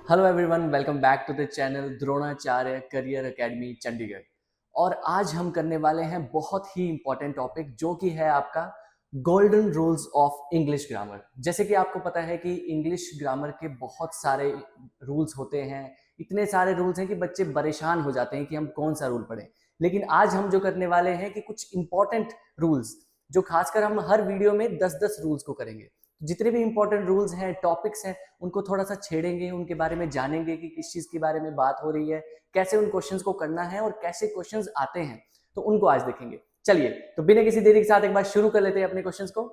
Hello everyone, welcome back to the channel Dronacharya career academy Chandigarh. और आज हम करने वाले हैं बहुत ही इंपॉर्टेंट टॉपिक जो कि है आपका golden rules of English grammar. जैसे कि आपको पता है कि इंग्लिश ग्रामर के बहुत सारे रूल्स होते हैं, इतने सारे रूल्स हैं कि बच्चे परेशान हो जाते हैं कि हम कौन सा रूल पढ़ें। लेकिन आज हम जो करने वाले हैं कि कुछ इंपॉर्टेंट रूल्स जो खासकर हम हर वीडियो में 10-10 रूल्स को करेंगे। जितने भी इंपॉर्टेंट रूल्स हैं, टॉपिक्स हैं, उनको थोड़ा सा छेड़ेंगे, उनके बारे में जानेंगे कि किस चीज के बारे में बात हो रही है, कैसे उन क्वेश्चंस को करना है और कैसे क्वेश्चंस आते हैं, तो उनको आज देखेंगे। चलिए, तो बिना किसी देरी के साथ एक बार शुरू कर लेते हैं अपने क्वेश्चंस को।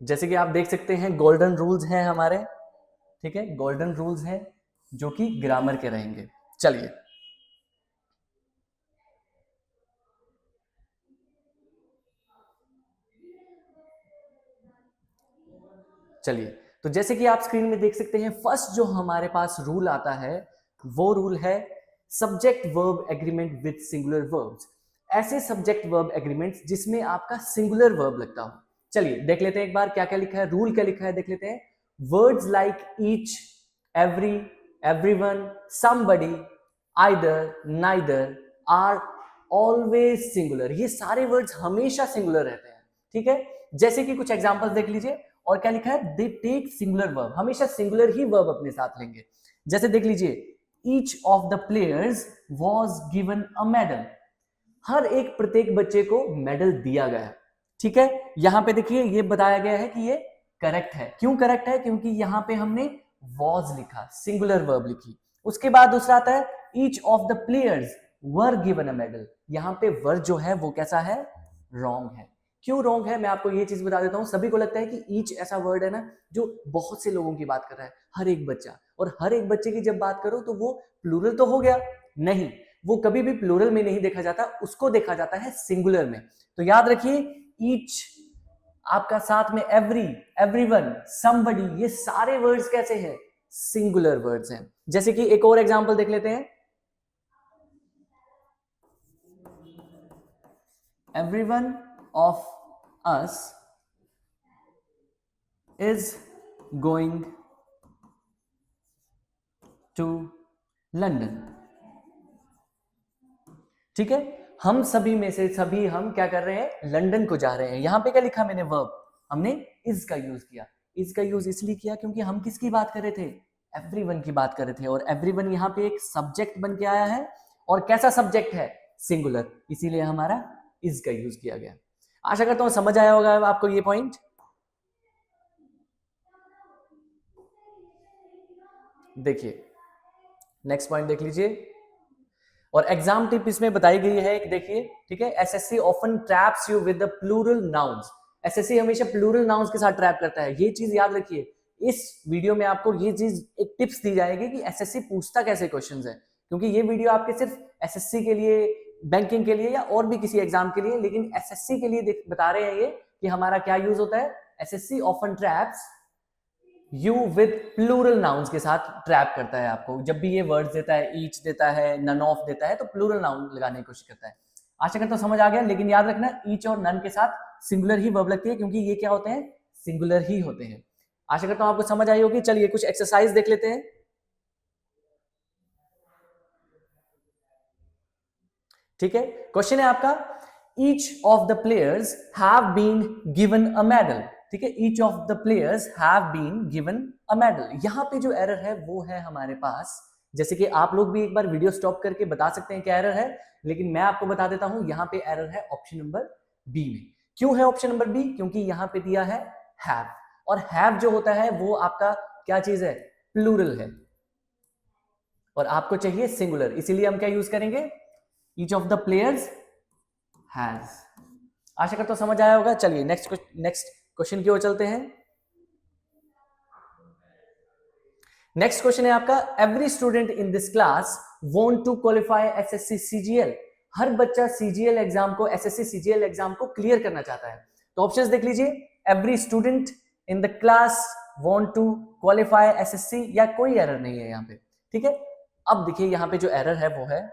जैसे कि आप देख सकते हैं गोल्डन रूल्स हैं हमारे, ठीक है, गोल्डन रूल्स हैं जो कि ग्रामर के रहेंगे। चलिए, चलिए, तो जैसे कि आप स्क्रीन में देख सकते हैं, फर्स्ट जो हमारे पास रूल आता है वो रूल है subject verb agreement with singular verbs. ऐसे सब्जेक्ट वर्ब एग्रीमेंट्स जिसमें आपका सिंगुलर वर्ब लगता हो। चलिए देख लेते हैं एक बार क्या क्या लिखा है, रूल क्या लिखा है, देख लेते हैं। Words like each, every, everyone, somebody, either, neither are always singular. ये सारे वर्ड्स हमेशा सिंगुलर रहते हैं, ठीक है। जैसे कि कुछ एग्जांपल्स देख लीजिए। और क्या लिखा है, दे टेक सिंगुलर वर्ब, हमेशा सिंगुलर ही वर्ब अपने साथ लेंगे। जैसे देख लीजिए, each of the players was given a medal. हर एक प्रत्येक बच्चे को मेडल दिया गया, ठीक है। यहां पे देखिए ये बताया गया है कि ये करेक्ट है। क्यों करेक्ट है? क्योंकि यहां पे हमने वॉज लिखा, सिंगुलर वर्ब लिखी। उसके बाद दूसरा आता है each of the players were given a medal. यहां पे वर जो है वो कैसा है, रॉन्ग है। क्यों रॉन्ग है, मैं आपको ये चीज बता देता हूं। सभी को लगता है कि ईच ऐसा वर्ड है ना जो बहुत से लोगों की बात कर रहा है, हर एक बच्चा। और हर एक बच्चे की जब बात करो तो वो प्लूरल तो हो गया, नहीं, वो कभी भी प्लूरल में नहीं देखा जाता, उसको देखा जाता है सिंगुलर में। तो याद रखिए, ईच आपका साथ में एवरी, एवरीवन, समबडी, ये सारे वर्ड्स कैसे हैं, सिंगुलर वर्ड्स हैं। जैसे कि एक और एग्जांपल देख लेते हैं। Everyone of us is going to London, ठीक है। हम सभी में से सभी हम क्या कर रहे हैं, लंदन को जा रहे हैं। यहां पे क्या लिखा मैंने, वर्ब, हमने इज का यूज किया। इज का यूज इसलिए किया क्योंकि हम किसकी बात कर रहे थे, एवरीवन की बात कर रहे थे। और एवरीवन यहां पे एक सब्जेक्ट बन के आया है, और कैसा सब्जेक्ट है, सिंगुलर, इसीलिए हमारा इज का यूज किया गया। आशा करता हूं समझ आया होगा आपको ये पॉइंट। देखिए नेक्स्ट पॉइंट देख लीजिए, और एग्जाम टिप इसमें बताई गई है एक, देखिए, ठीक है। SSC often traps you with the plural nouns. SSC हमेशा प्लूरल नाउन्स के साथ ट्रैप करता है, ये चीज याद रखिए। इस वीडियो में आपको ये चीज एक टिप्स दी जाएगी कि एसएससी पूछता कैसे क्वेश्चंस है, क्योंकि ये वीडियो आपके सिर्फ एसएससी के लिए, बैंकिंग के लिए या और भी किसी एग्जाम के लिए, लेकिन एसएससी के लिए बता रहे हैं ये कि हमारा क्या यूज होता है। SSC often traps you with plural nouns के साथ ट्रैप करता है आपको। जब भी ये वर्ड्स देता है, ईच देता है, नन ऑफ देता है, तो प्लूरल नाउन लगाने की कोशिश करता है। आशा करता हूं समझ आ गया। लेकिन याद रखना, ईच और नन के साथ सिंगुलर ही वर्ब लगती है, क्योंकि ये क्या होते हैं, सिंगुलर ही होते हैं। आशा करता हूं आपको समझ आई होगी। चलिए कुछ एक्सरसाइज देख लेते हैं, ठीक है। क्वेश्चन है आपका, each of the players have been given a medal, ठीक है। Each of the players have been given a medal. यहां पे जो एरर है वो है हमारे पास, जैसे कि आप लोग भी एक बार वीडियो स्टॉप करके बता सकते हैं क्या एरर है, लेकिन मैं आपको बता देता हूं। यहां पे एरर है ऑप्शन नंबर बी में। क्यों है ऑप्शन नंबर बी? क्योंकि यहां पे दिया है हैव, और हैव जो होता है वो आपका क्या चीज है, प्लूरल है, और आपको चाहिए सिंगुलर, इसीलिए हम क्या यूज करेंगे, each of the players has. आशा करता हूं समझ आया होगा। चलिए नेक्स्ट क्वेश्चन की ओर चलते हैं। नेक्स्ट क्वेश्चन है आपका, every student in this class want to qualify SSC CGL. हर बच्चा सीजीएल एग्जाम को, एसएससी सीजीएल एग्जाम को क्लियर करना चाहता है। तो ऑप्शंस देख लीजिए, every student in the class want to qualify SSC, या कोई एरर नहीं है यहाँ पे, ठीक है। अब देखिए यहाँ पे जो एरर है वो है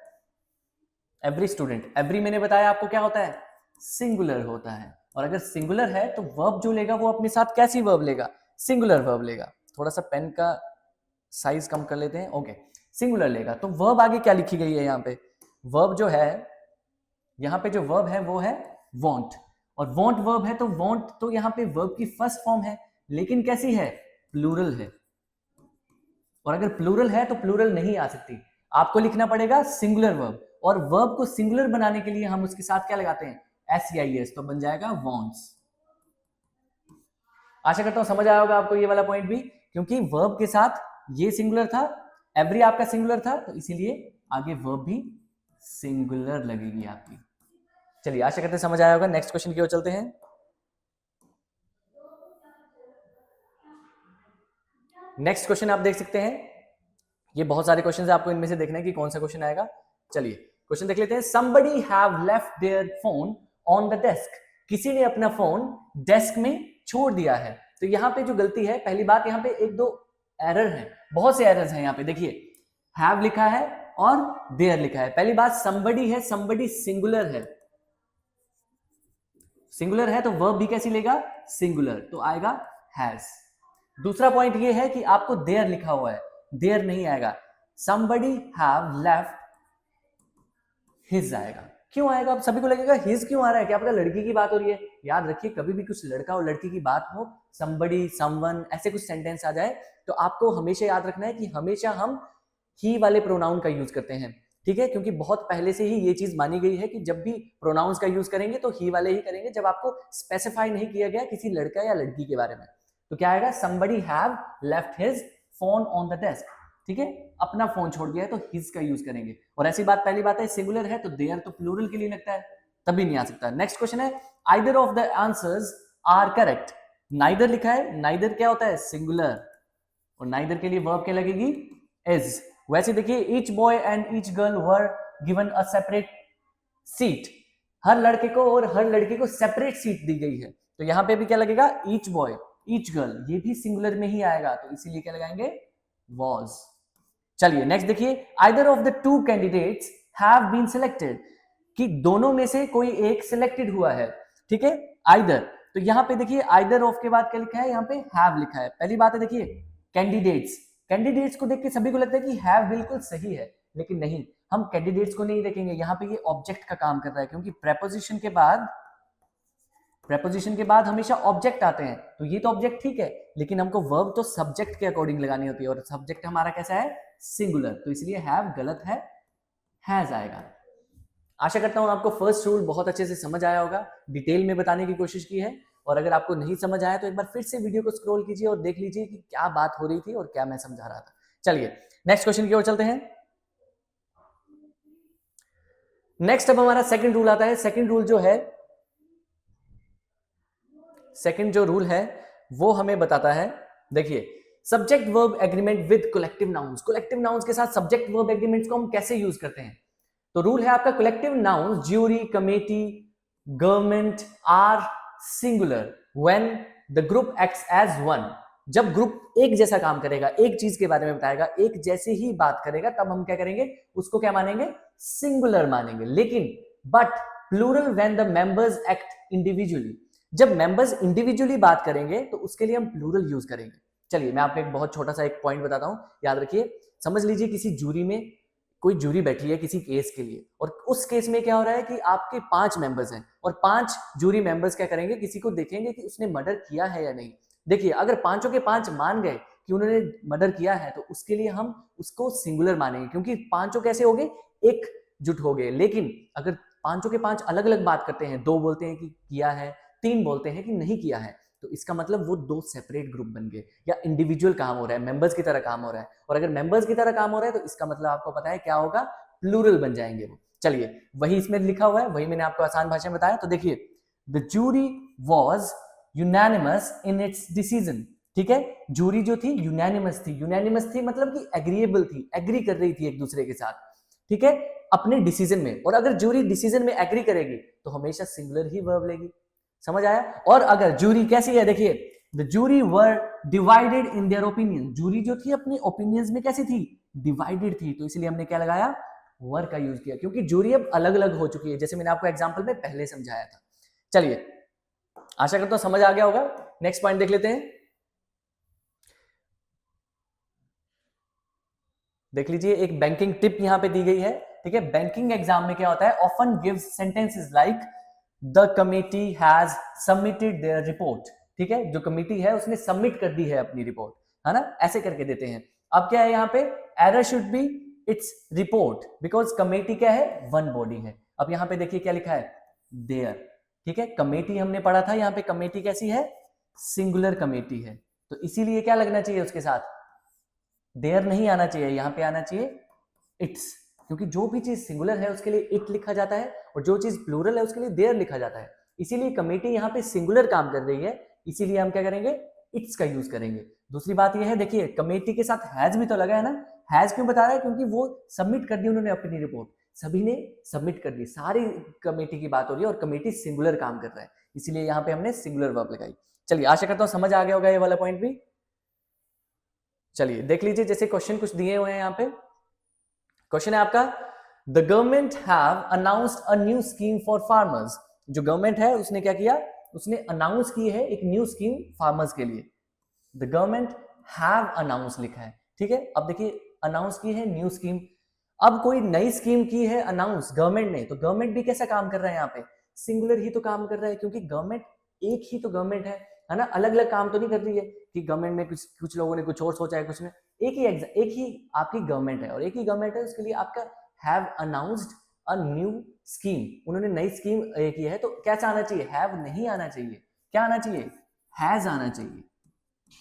एवरी स्टूडेंट। एवरी मैंने बताया आपको क्या होता है, सिंगुलर होता है, और अगर सिंगुलर है तो वर्ब जो लेगा वो अपने साथ कैसी वर्ब लेगा, सिंगुलर वर्ब लेगा। थोड़ा सा पेन का साइज कम कर लेते हैं, ओके, सिंगुलर लेगा। तो वर्ब आगे क्या लिखी गई है यहाँ पे, वर्ब जो है यहाँ पे जो वर्ब है वो है वांट, और वांट वर्ब है तो वांट तो यहाँ पे वर्ब की फर्स्ट फॉर्म है, लेकिन कैसी है, प्लूरल है। और अगर प्लूरल है तो प्लूरल नहीं आ सकती, आपको लिखना पड़ेगा सिंगुलर वर्ब, और वर्ब को सिंगुलर बनाने के लिए हम उसके साथ क्या लगाते हैं, SEIS, तो बन जाएगा wants। आशा करता हूं समझ आया होगा आपको ये वाला पॉइंट भी, क्योंकि वर्ब के साथ ये सिंगुलर था, एवरी आपका सिंगुलर था, तो इसीलिए आगे वर्ब भी सिंगुलर लगेगी आपकी। चलिए आशा करते समझ आया होगा। नेक्स्ट क्वेश्चन की ओर चलते हैं। नेक्स्ट क्वेश्चन आप देख सकते हैं, ये बहुत सारे क्वेश्चन है, आपको इनमें से देखना है कि कौन सा क्वेश्चन आएगा। चलिए क्वेश्चन देख लेते हैं। somebody have left their phone on the desk, किसी ने अपना फोन डेस्क में छोड़ दिया है। तो यहाँ पे जो गलती है, पहली बात यहाँ पे एक दो एरर है, बहुत से एरर्स हैं यहाँ पे। देखिए हैव लिखा है और देयर लिखा है। पहली बात somebody है, somebody सिंगुलर है, सिंगुलर है तो वर्ब भी कैसी लेगा, सिंगुलर, तो आएगा हैज। दूसरा पॉइंट ये है कि आपको देयर लिखा हुआ है, देयर नहीं आएगा, somebody have left his आएगा। क्यों आएगा, अब सभी को लगेगा his क्यों आ रहा है, क्या पता लड़की की बात हो रही है। याद रखिए कभी भी कुछ लड़का और लड़की की बात हो, somebody, someone, ऐसे कुछ सेंटेंस आ जाए तो आपको हमेशा याद रखना है कि हमेशा हम ही वाले प्रोनाउन का यूज करते हैं, ठीक है, क्योंकि बहुत पहले से ही ये चीज मानी गई है कि जब भी प्रोनाउंस का यूज करेंगे तो ही वाले ही करेंगे, जब आपको स्पेसिफाई नहीं किया गया किसी लड़का या लड़की के बारे में। तो क्या आएगा, somebody have left his phone on the desk, ठीक है, अपना फोन छोड़ गया है तो his का यूज करेंगे। और ऐसी बात, पहली बात है सिंगुलर है तो देयर तो प्लूरल के लिए लगता है, तभी नहीं आ सकता। नेक्स्ट क्वेश्चन है, either of the answers are correct, neither लिखा है, neither क्या होता है, सिंगुलर, और neither के लिए वर्ब क्या लगेगी, is। वैसे देखिए each boy and each girl were given a separate seat, हर लड़के को और हर लड़की को सेपरेट सीट दी गई है, तो यहां पे भी क्या लगेगा, each boy each girl, ये भी सिंगुलर में ही आएगा, तो इसीलिए क्या लगाएंगे, was। चलिए नेक्स्ट देखिए, either of the two candidates have been selected, कि दोनों में से कोई एक सिलेक्टेड हुआ है, ठीक है, either, तो यहां पे देखिए either of के बाद क्या लिखा है, यहां पे have लिखा है। पहली बात है देखिए कैंडिडेट्स, कैंडिडेट्स को देख के सभी को लगता है कि हैव बिल्कुल सही है, लेकिन नहीं, हम कैंडिडेट्स को नहीं देखेंगे, यहाँ पे ये ऑब्जेक्ट का काम कर रहा है, क्योंकि प्रेपोजिशन के बाद हमेशा ऑब्जेक्ट आते हैं, तो ये तो ऑब्जेक्ट ठीक है, लेकिन हमको वर्ब तो सब्जेक्ट के अकॉर्डिंग लगानी होती है, और सब्जेक्ट हमारा कैसा है, सिंगुलर, तो इसलिए हैव गलत है, हैज आएगा। आशा करता हूं आपको फर्स्ट रूल बहुत अच्छे से समझ आया होगा, डिटेल में बताने की कोशिश की है, और अगर आपको नहीं समझ आया तो एक बार फिर से वीडियो को स्क्रॉल कीजिए और देख लीजिए कि क्या बात हो रही थी और क्या मैं समझा रहा था। चलिए नेक्स्ट क्वेश्चन की ओर चलते हैं। नेक्स्ट अब हमारा सेकंड रूल आता है। सेकंड रूल जो है, सेकंड जो रूल है वो हमें बताता है, देखिए subject verb agreement with collective nouns, collective nouns के साथ सब्जेक्ट वर्ब एग्रीमेंट्स को हम कैसे यूज करते हैं। तो रूल है आपका, collective nouns jury, committee, government are singular when the group acts as one, जब ग्रुप एक जैसा काम करेगा, एक चीज के बारे में बताएगा, एक जैसे ही बात करेगा, तब हम क्या करेंगे, उसको क्या मानेंगे, सिंगुलर मानेंगे। लेकिन but plural when the members act individually, जब मेंबर्स इंडिविजुअली बात करेंगे तो उसके लिए हम प्लूरल यूज करेंगे। चलिए मैं आपको एक बहुत छोटा सा एक पॉइंट बताता हूं, याद रखिए। समझ लीजिए किसी जूरी में कोई जूरी बैठी है किसी केस के लिए, और उस केस में क्या हो रहा है कि आपके 5 मेंबर्स हैं, और 5 जूरी मेंबर्स क्या करेंगे, किसी को देखेंगे कि उसने मर्डर किया है या नहीं। देखिए अगर 5 के 5 मान गए कि उन्होंने मर्डर किया है, तो उसके लिए हम उसको सिंगुलर मानेंगे, क्योंकि 5 कैसे हो गए, एकजुट हो गए। लेकिन अगर 5 के 5 अलग अलग बात करते हैं, 2 बोलते हैं कि किया है, 3 बोलते हैं कि नहीं किया है, तो इसका मतलब वो 2 सेपरेट ग्रुप बन गए, या इंडिविजुअल काम हो रहा है, मेंबर्स की तरह काम हो रहा है। और अगर मेंबर्स की तरह काम हो रहा है तो इसका मतलब आपको पता है क्या होगा, प्लूरल बन जाएंगे वो। चलिए वही इसमें लिखा हुआ है, वही मैंने आपको आसान भाषा में बताया। तो देखिए the jury was unanimous in its decision, ठीक है, जूरी जो थी यूनानिमस थी, यूनानिमस थी मतलब कि एग्रीएबल थी, एग्री कर रही थी एक दूसरे के साथ, ठीक है, अपने डिसीजन में। और अगर जूरी डिसीजन में एग्री करेगी तो हमेशा सिंगुलर ही वर्ब लेगी, समझ आया। और अगर जूरी कैसी है, देखिए the jury were divided in their opinion, jury जो थी अपने ओपिनियंस में कैसी थी, डिवाइडेड थी, तो इसलिए हमने क्या लगाया, वर का यूज किया, क्योंकि जूरी अब अलग अलग हो चुकी है, जैसे मैंने आपको एग्जांपल में पहले समझाया था। चलिए आशा करता हूं समझ आ गया होगा। नेक्स्ट पॉइंट देख लेते हैं। देख लीजिए, एक बैंकिंग टिप यहां पे दी गई है। ठीक है, बैंकिंग एग्जाम में क्या होता है, often gives sentences like the committee has submitted there report. ठीक है, जो कमेटी है उसने सबमिट कर दी है अपनी रिपोर्ट, है ना, ऐसे करके देते हैं। अब क्या है यहाँ पे, error should be its report, because committee क्या है, वन बॉडी है। अब यहाँ पे देखिए क्या लिखा है, देयर। ठीक है, कमेटी हमने पढ़ा था, यहाँ पे कमेटी कैसी है, सिंगुलर कमेटी है, तो इसीलिए क्या लगना चाहिए उसके साथ, देयर नहीं आना चाहिए, यहाँ पे आना चाहिए इट्स, क्योंकि जो भी चीज सिंगुलर है उसके लिए इट लिखा जाता है और जो चीज प्लूरल है उसके लिए देयर लिखा जाता है। इसीलिए कमेटी यहाँ पे सिंगुलर काम कर रही है, इसीलिए हम क्या करेंगे, इट्स का यूज करेंगे। दूसरी बात यह है, देखिए कमेटी के साथ हैज भी तो लगा है ना, हैज क्यों बता रहा है, क्योंकि वो सबमिट कर दी उन्होंने अपनी रिपोर्ट, सभी ने सबमिट कर दी, सारी कमेटी की बात हो रही है और कमेटी सिंगुलर काम कर रहा है, इसीलिए यहाँ पे हमने सिंगुलर वर्ब लगाई। चलिए, आशा करता हूँ समझ आ गया होगा ये वाला पॉइंट भी। चलिए देख लीजिए, जैसे क्वेश्चन कुछ दिए हुए हैं यहाँ पे। क्वेश्चन है आपका, the government have announced a new scheme for farmers. जो गवर्नमेंट है उसने क्या किया, उसने अनाउंस की है एक न्यू स्कीम फार्मर्स के लिए। द गवर्नमेंट हैव अनाउंस लिखा है। ठीक है, अब देखिए अनाउंस की है न्यू स्कीम, अब कोई नई स्कीम की है अनाउंस गवर्नमेंट ने, तो गवर्नमेंट भी कैसा काम कर रहा है यहाँ पे, सिंगुलर ही तो काम कर रहा है, क्योंकि गवर्नमेंट एक ही तो गवर्नमेंट है ना, अलग अलग काम तो नहीं कर रही है कि गवर्नमेंट में कुछ लोगों ने कुछ और सोचा है, कुछ ने, एक ही आपकी गवर्नमेंट है और एक ही गवर्नमेंट है, उसके लिए आपका have announced a new scheme, उन्होंने नई स्कीम की है, तो क्या आना चाहिए, हैव नहीं आना चाहिए, क्या आना चाहिए, हैज आना चाहिए।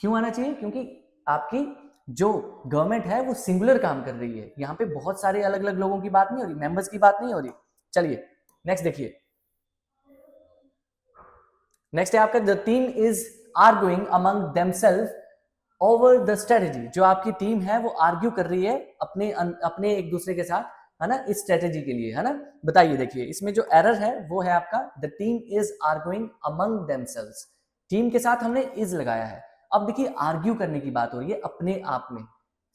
क्यों आना चाहिए, क्योंकि आपकी जो गवर्नमेंट है वो सिंगुलर काम कर रही है, यहाँ पे बहुत सारे अलग अलग लोगों की बात नहीं हो रही, मेंबर्स की बात नहीं हो रही। चलिए नेक्स्ट देखिए, नेक्स्ट है आपका, the team is arguing among themselves over the strategy. जो आपकी टीम है वो आर्ग्यू कर रही है अपने एक दूसरे के साथ, है ना, इस स्ट्रेटेजी के लिए, है ना। बताइए, देखिए इसमें जो एरर है वो है आपका, the team is arguing among themselves, team के साथ हमने इज लगाया है। अब देखिए आर्ग्यू करने की बात हो रही है अपने आप में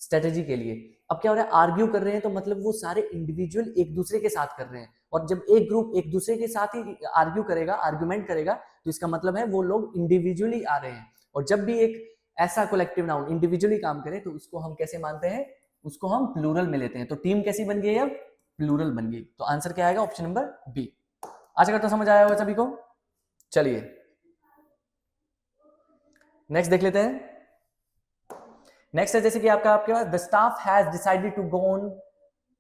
स्ट्रेटेजी के लिए। अब क्या हो रहा है, आर्ग्यू कर रहे हैं तो मतलब वो सारे इंडिविजुअल एक दूसरे के साथ कर रहे हैं, और जब एक ग्रुप एक दूसरे के साथ ही आर्ग्यू करेगा, आर्ग्यूमेंट करेगा, तो इसका मतलब है वो लोग इंडिविजुअली आ रहे हैं। और जब भी एक ऐसा कलेक्टिव नाउन इंडिविजुअली काम करे तो उसको हम कैसे मानते हैं, उसको हम प्लूरल में लेते हैं। तो टीम कैसी बन गई, अब प्लूरल बन गई, तो आंसर क्या आएगा, ऑप्शन नंबर बी। आशा करता हूं समझ आया होगा सभी को। चलिए नेक्स्ट देख लेते हैं। नेक्स्ट है जैसे कि आपके पास, the staff has decided to go on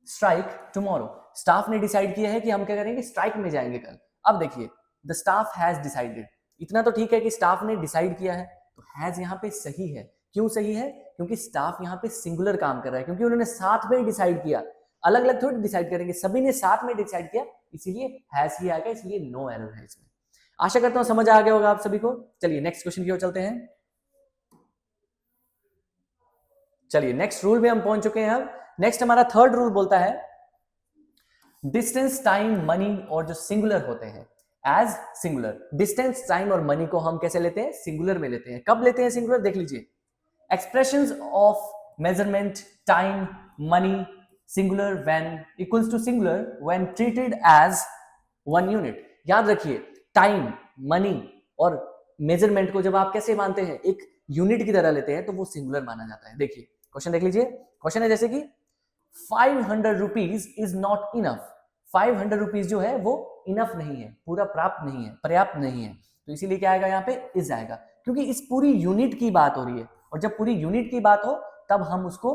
strike tomorrow. Staff ने डिसाइड किया है कि हम क्या करेंगे, स्ट्राइक में जाएंगे कल। अब देखिए, द स्टाफ हैज डिसाइडेड, इतना तो ठीक है कि स्टाफ ने डिसाइड किया है, तो हैज यहाँ पे सही है। क्यों सही है, क्योंकि स्टाफ यहाँ पे सिंगुलर काम कर रहा है, क्योंकि उन्होंने साथ में डिसाइड किया, अलग अलग थोड़ी डिसाइड करेंगे, सभी ने साथ में डिसाइड किया, इसीलिए हैज ही आएगा, इसलिए नो एरर है इसमें। आशा करता हूं समझ आ गया होगा आप सभी को। चलिए नेक्स्ट क्वेश्चन की ओर चलते हैं। चलिए नेक्स्ट रूल में हम पहुंच चुके हैं। अब नेक्स्ट हमारा थर्ड रूल बोलता है, डिस्टेंस, टाइम, मनी और जो सिंगुलर होते हैं एज सिंगुलर, डिस्टेंस, टाइम और मनी को हम कैसे लेते हैं, सिंगुलर में लेते हैं। कब लेते हैं सिंगुलर, देख लीजिए, expressions of measurement, time, money, singular when equals to singular when treated as one unit. याद रखिए, टाइम, मनी और मेजरमेंट को जब आप कैसे मानते हैं, एक यूनिट की तरह लेते हैं, तो वो सिंगुलर माना जाता है। देखिए क्वेश्चन देख लीजिए, क्वेश्चन है जैसे कि 500 rupees is not enough. 500 rupees जो है वो इनफ नहीं है, पूरा प्राप्त नहीं है, पर्याप्त नहीं है, तो इसीलिए क्या आएगा यहाँ पे, इज आएगा, क्योंकि इस पूरी यूनिट की बात हो रही है, और जब पूरी यूनिट की बात हो तब हम उसको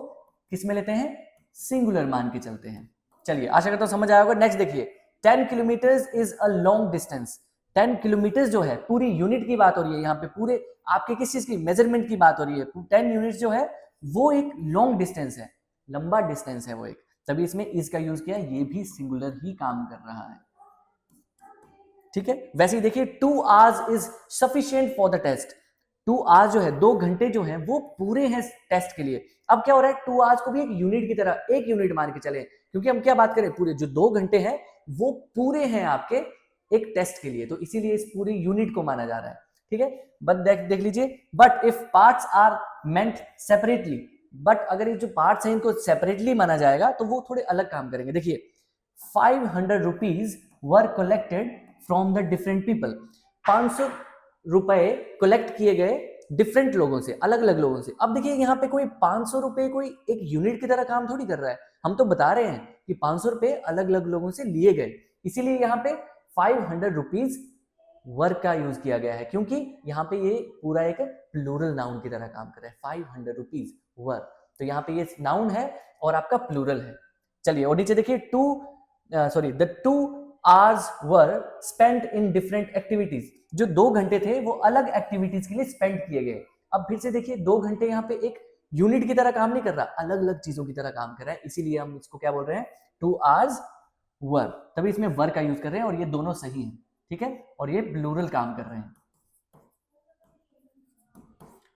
किस में लेते हैं, सिंगुलर मान के चलते हैं। चलिए आशा करता हूं समझ आया होगा। नेक्स्ट देखिए, 10 kilometre is a long distance. 10 kilometre जो है, पूरी यूनिट की बात हो रही है यहाँ पे, पूरे आपके किस चीज की, मेजरमेंट की बात हो रही है। 10 यूनिट जो है वो एक लॉन्ग डिस्टेंस है, लंबा डिस्टेंस है वो एक, तभी इसमें इज का यूज किया, ये भी सिंगुलर ही काम कर रहा है। ठीक है, वैसे ही देखिए, 2 hours is sufficient for the test. 2 hours जो है, 2 घंटे जो है वो पूरे हैं टेस्ट के लिए। अब क्या हो रहा है, 2 hours को भी एक यूनिट की तरह, एक यूनिट मान के चले, क्योंकि हम क्या बात करें, पूरे जो 2 घंटे हैं वो पूरे हैं आपके एक टेस्ट के लिए, तो इसीलिए इस पूरी यूनिट को माना जा रहा है। ठीक है, बट देख लीजिए, but if parts are meant separately, but अगर ये जो पार्ट्स हैं इनको सेपरेटली माना जाएगा तो वो थोड़े अलग काम करेंगे। देखिए, 500 rupees were collected from the different people. 500 रुपए कलेक्ट किए गए डिफरेंट लोगों से, अलग अलग लोगों से। अब देखिए यहाँ पे कोई 500 रुपए कोई एक यूनिट की तरह काम थोड़ी कर रहा है, हम तो बता रहे हैं कि 500 रुपए अलग अलग लोगों से लिए गए, इसीलिए यहाँ पे 500 रुपीज वर्क का यूज किया गया है, क्योंकि यहाँ पे ये पूरा एक प्लूरल नाउन की तरह काम कर रहा है। 500 रुपीज वर्क, तो यहाँ पे ये नाउन है और आपका प्लूरल है। चलिए और नीचे देखिए the 2 hours were spent in different activities, जो 2 घंटे थे वो अलग एक्टिविटीज के लिए स्पेंड किए गए। अब फिर से देखिए 2 घंटे यहाँ पे एक यूनिट की तरह काम नहीं कर रहा, अलग अलग चीजों की तरह काम कर रहा है, इसीलिए हम इसको क्या बोल रहे हैं, 2 hours वर, तभी इसमें वर का यूज कर रहे हैं और ये दोनों सही है, ठीक है, और ये प्लूरल काम कर रहे हैं।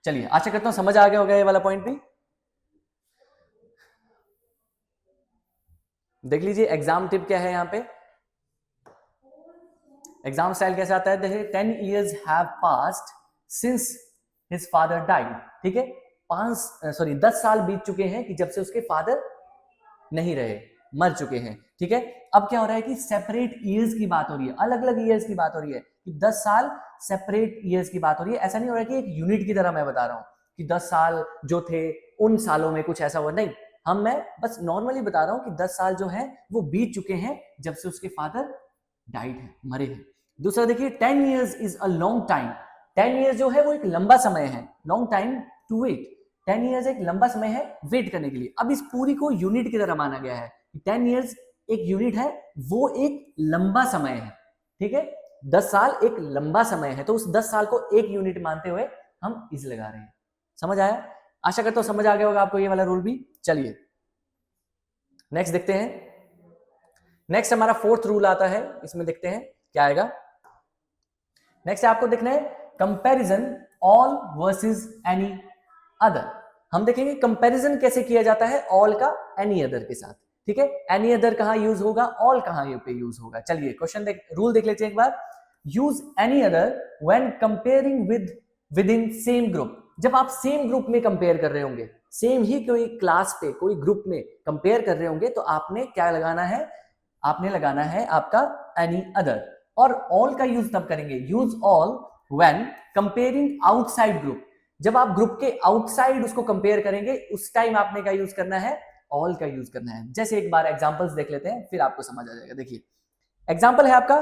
चलिए आशा करता हूं समझ आ गया होगा ये वाला पॉइंट भी। देख लीजिए एग्जाम टिप क्या है यहाँ पे, एग्जाम स्टाइल कैसे आता है, देखिए 10 years have passed since his father died, ठीक है, 10 साल बीत चुके हैं कि जब से उसके फादर नहीं रहे, मर चुके हैं, ठीक है। अब क्या हो रहा है कि सेपरेट ईयर्स की बात हो रही है, अलग अलग ईयर्स की बात हो रही है कि 10 साल सेपरेट ईयर्स की बात हो रही है। ऐसा नहीं हो रहा है कि एक यूनिट की तरह मैं बता रहा हूं कि 10 साल जो थे उन सालों में कुछ ऐसा हुआ, नहीं, मैं बस नॉर्मली बता रहा हूं कि 10 साल जो है वो बीत चुके हैं जब से उसके फादर डाइड है, मरे हैं। दूसरा देखिए 10 years is a long time, 10 years जो है वो एक लंबा समय है, long time to wait, 10 years एक लंबा समय है वेट करने के लिए। अब इस पूरी को यूनिट की तरह माना गया है, 10 years एक यूनिट है, वो एक लंबा समय है, ठीक है, 10 साल एक लंबा समय है, तो उस 10 साल को एक यूनिट मानते हुए हम इस लगा रहे हैं। समझ आया, आशा करता हूं समझ आ गया होगा आपको ये वाला रूल भी। चलिए नेक्स्ट देखते हैं, नेक्स्ट हमारा 4th रूल आता है, इसमें देखते हैं क्या आएगा। नेक्स्ट आपको देखना है comparison all versus any other. हम देखेंगे कंपैरिजन कैसे किया जाता है ऑल का एनी अदर के साथ, ठीक है, एनी अदर कहां यूज होगा, ऑल कहां पे यूज होगा। चलिए क्वेश्चन रूल देख लेते हैं एक बार। Use any other when comparing within same group, जब आप सेम ग्रुप में कंपेयर कर रहे होंगे, सेम ही कोई क्लास पे कोई ग्रुप में कंपेयर कर रहे होंगे, तो आपने क्या लगाना है, आपने लगाना है आपका एनी अदर। और ऑल का यूज तब करेंगे, use all when comparing outside group, जब आप ग्रुप के आउटसाइड उसको कंपेयर करेंगे उस टाइम आपने क्या यूज करना है, ऑल का यूज करना है। जैसे एक बार एग्जांपल्स देख लेते हैं फिर आपको समझ आ जाएगा। देखिए एग्जांपल है आपका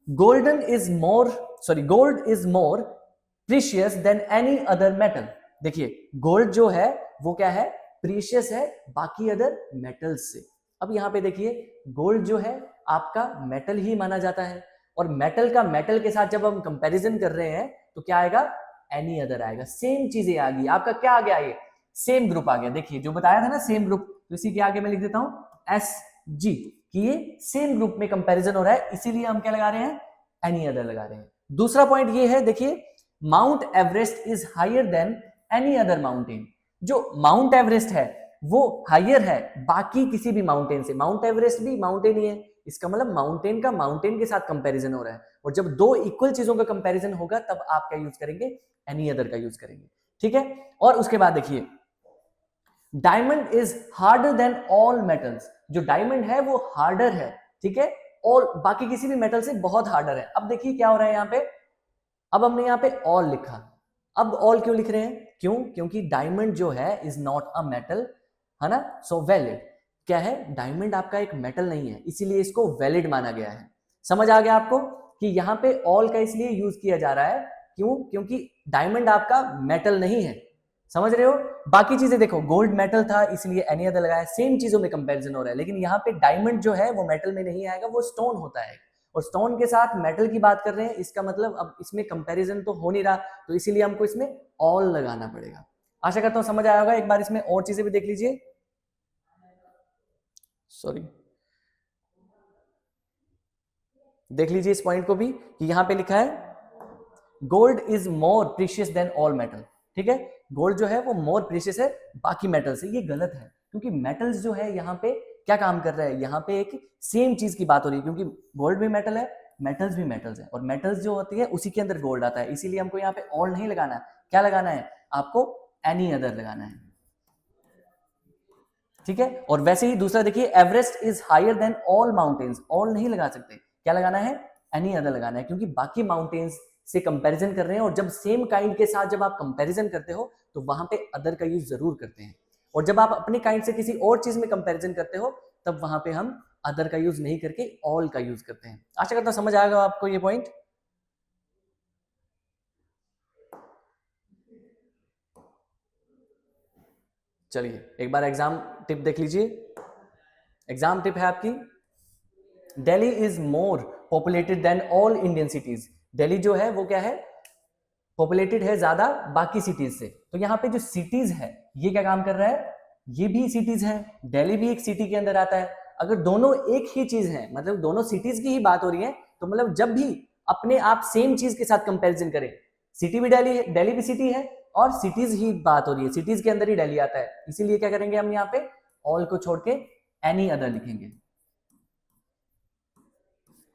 gold is more precious than any other metal. देखिए गोल्ड जो है वो क्या है, प्रीशियस है बाकी अदर मेटल्स से। अब यहां पे देखिए गोल्ड जो है आपका मेटल ही माना जाता है, और मेटल का मेटल के साथ जब हम कंपैरिजन कर रहे हैं तो क्या आएगा, एनी अदर आएगा, सेम चीजें आ गई, आपका क्या आ गया, ये सेम ग्रुप आ गया। देखिए जो बताया था ना सेम ग्रुप, तो इसी के आगे मैं लिख देता हूं SG, कि ये सेम ग्रुप में कंपैरिजन हो रहा है, इसीलिए हम क्या लगा रहे हैं, एनी अदर लगा रहे हैं। दूसरा पॉइंट ये है, देखिए Mount Everest is higher than any other mountain, जो माउंट एवरेस्ट है वो हायर है बाकी किसी भी माउंटेन से, माउंट एवरेस्ट भी माउंटेन ही है, इसका मतलब माउंटेन का माउंटेन के साथ कंपैरिजन हो रहा है, और जब दो इक्वल चीजों का कंपैरिजन होगा तब आप क्या यूज करेंगे, एनी अदर का यूज करेंगे, ठीक है। और उसके बाद देखिए diamond is harder than all metals, जो डायमंड है वो हार्डर है, ठीक है, और बाकी किसी भी मेटल से बहुत हार्डर है। अब देखिए क्या हो रहा है यहाँ पे, अब हमने यहाँ पे ऑल लिखा, अब ऑल क्यों लिख रहे हैं, क्यों, क्योंकि डायमंड जो है इज नॉट अ मेटल, है ना, सो वैलिड, क्या है, डायमंड आपका एक मेटल नहीं है, इसीलिए इसको वैलिड माना गया है। समझ आ गया आपको कि यहाँ पे ऑल का इसलिए यूज किया जा रहा है, क्यों, क्योंकि डायमंड आपका मेटल नहीं है, समझ रहे हो। बाकी चीजें देखो गोल्ड मेटल था इसलिए एनी अदर लगाया, सेम चीजों में कंपैरिजन हो रहा है, लेकिन यहाँ पे डायमंड जो है वो मेटल में नहीं आएगा, वो स्टोन होता है, और स्टोन के साथ मेटल की बात कर रहे हैं, इसका मतलब अब इसमें कंपैरिजन तो हो नहीं रहा, तो इसीलिए हमको इसमें ऑल लगाना पड़ेगा। आशा करता हूं समझ आया होगा। एक बार इसमें और चीजें भी देख लीजिए, सॉरी देख लीजिए इस पॉइंट को भी, कि यहां पे लिखा है gold is more precious than all metal, ठीक है, गोल्ड जो है वो मोर प्रीशियस है बाकी मेटल से, ये गलत है, क्योंकि मेटल्स जो है यहाँ पे क्या काम कर रहा है, यहाँ पे एक सेम चीज की बात हो रही है, क्योंकि गोल्ड भी मेटल है, मेटल्स भी मेटल्स है, और मेटल्स जो होती है उसी के अंदर गोल्ड आता है, इसीलिए हमको यहाँ पे ऑल नहीं लगाना है, क्या लगाना है, आपको एनी अदर लगाना है, ठीक है। और वैसे ही दूसरा देखिए Everest is higher than all mountains, all नहीं लगा सकते, क्या लगाना है, एनी अदर लगाना है, क्योंकि बाकी माउंटेन्स से कंपैरिजन कर रहे हैं, और जब सेम काइंड के साथ जब आप कंपैरिजन करते हो तो वहां पे अदर का यूज जरूर करते हैं, और जब आप अपने काइंड से किसी और चीज में कंपैरिजन करते हो तब वहां पे हम अदर का यूज नहीं करके ऑल का यूज करते हैं। आशा करता हूं समझ आएगा आपको ये पॉइंट। चलिए एक बार एग्जाम टिप देख लीजिए। एग्जाम टिप है आपकी, Delhi is more populated than all Indian cities. Delhi जो है वो क्या है, पॉपुलेटेड है ज्यादा बाकी सिटीज से। तो यहाँ पे जो सिटीज है ये क्या काम कर रहा है, ये भी सिटीज है, दिल्ली भी एक सिटी के अंदर आता है। अगर दोनों एक ही चीज है, मतलब दोनों सिटीज की ही बात हो रही है, तो मतलब जब भी अपने आप सेम चीज के साथ कंपैरिजन करें, सिटी भी दिल्ली है, दिल्ली भी सिटी है, और सिटीज ही बात हो रही है, सिटीज के अंदर ही दिल्ली आता है, इसीलिए क्या करेंगे हम यहाँ पे ऑल को छोड़ के एनी अदर लिखेंगे।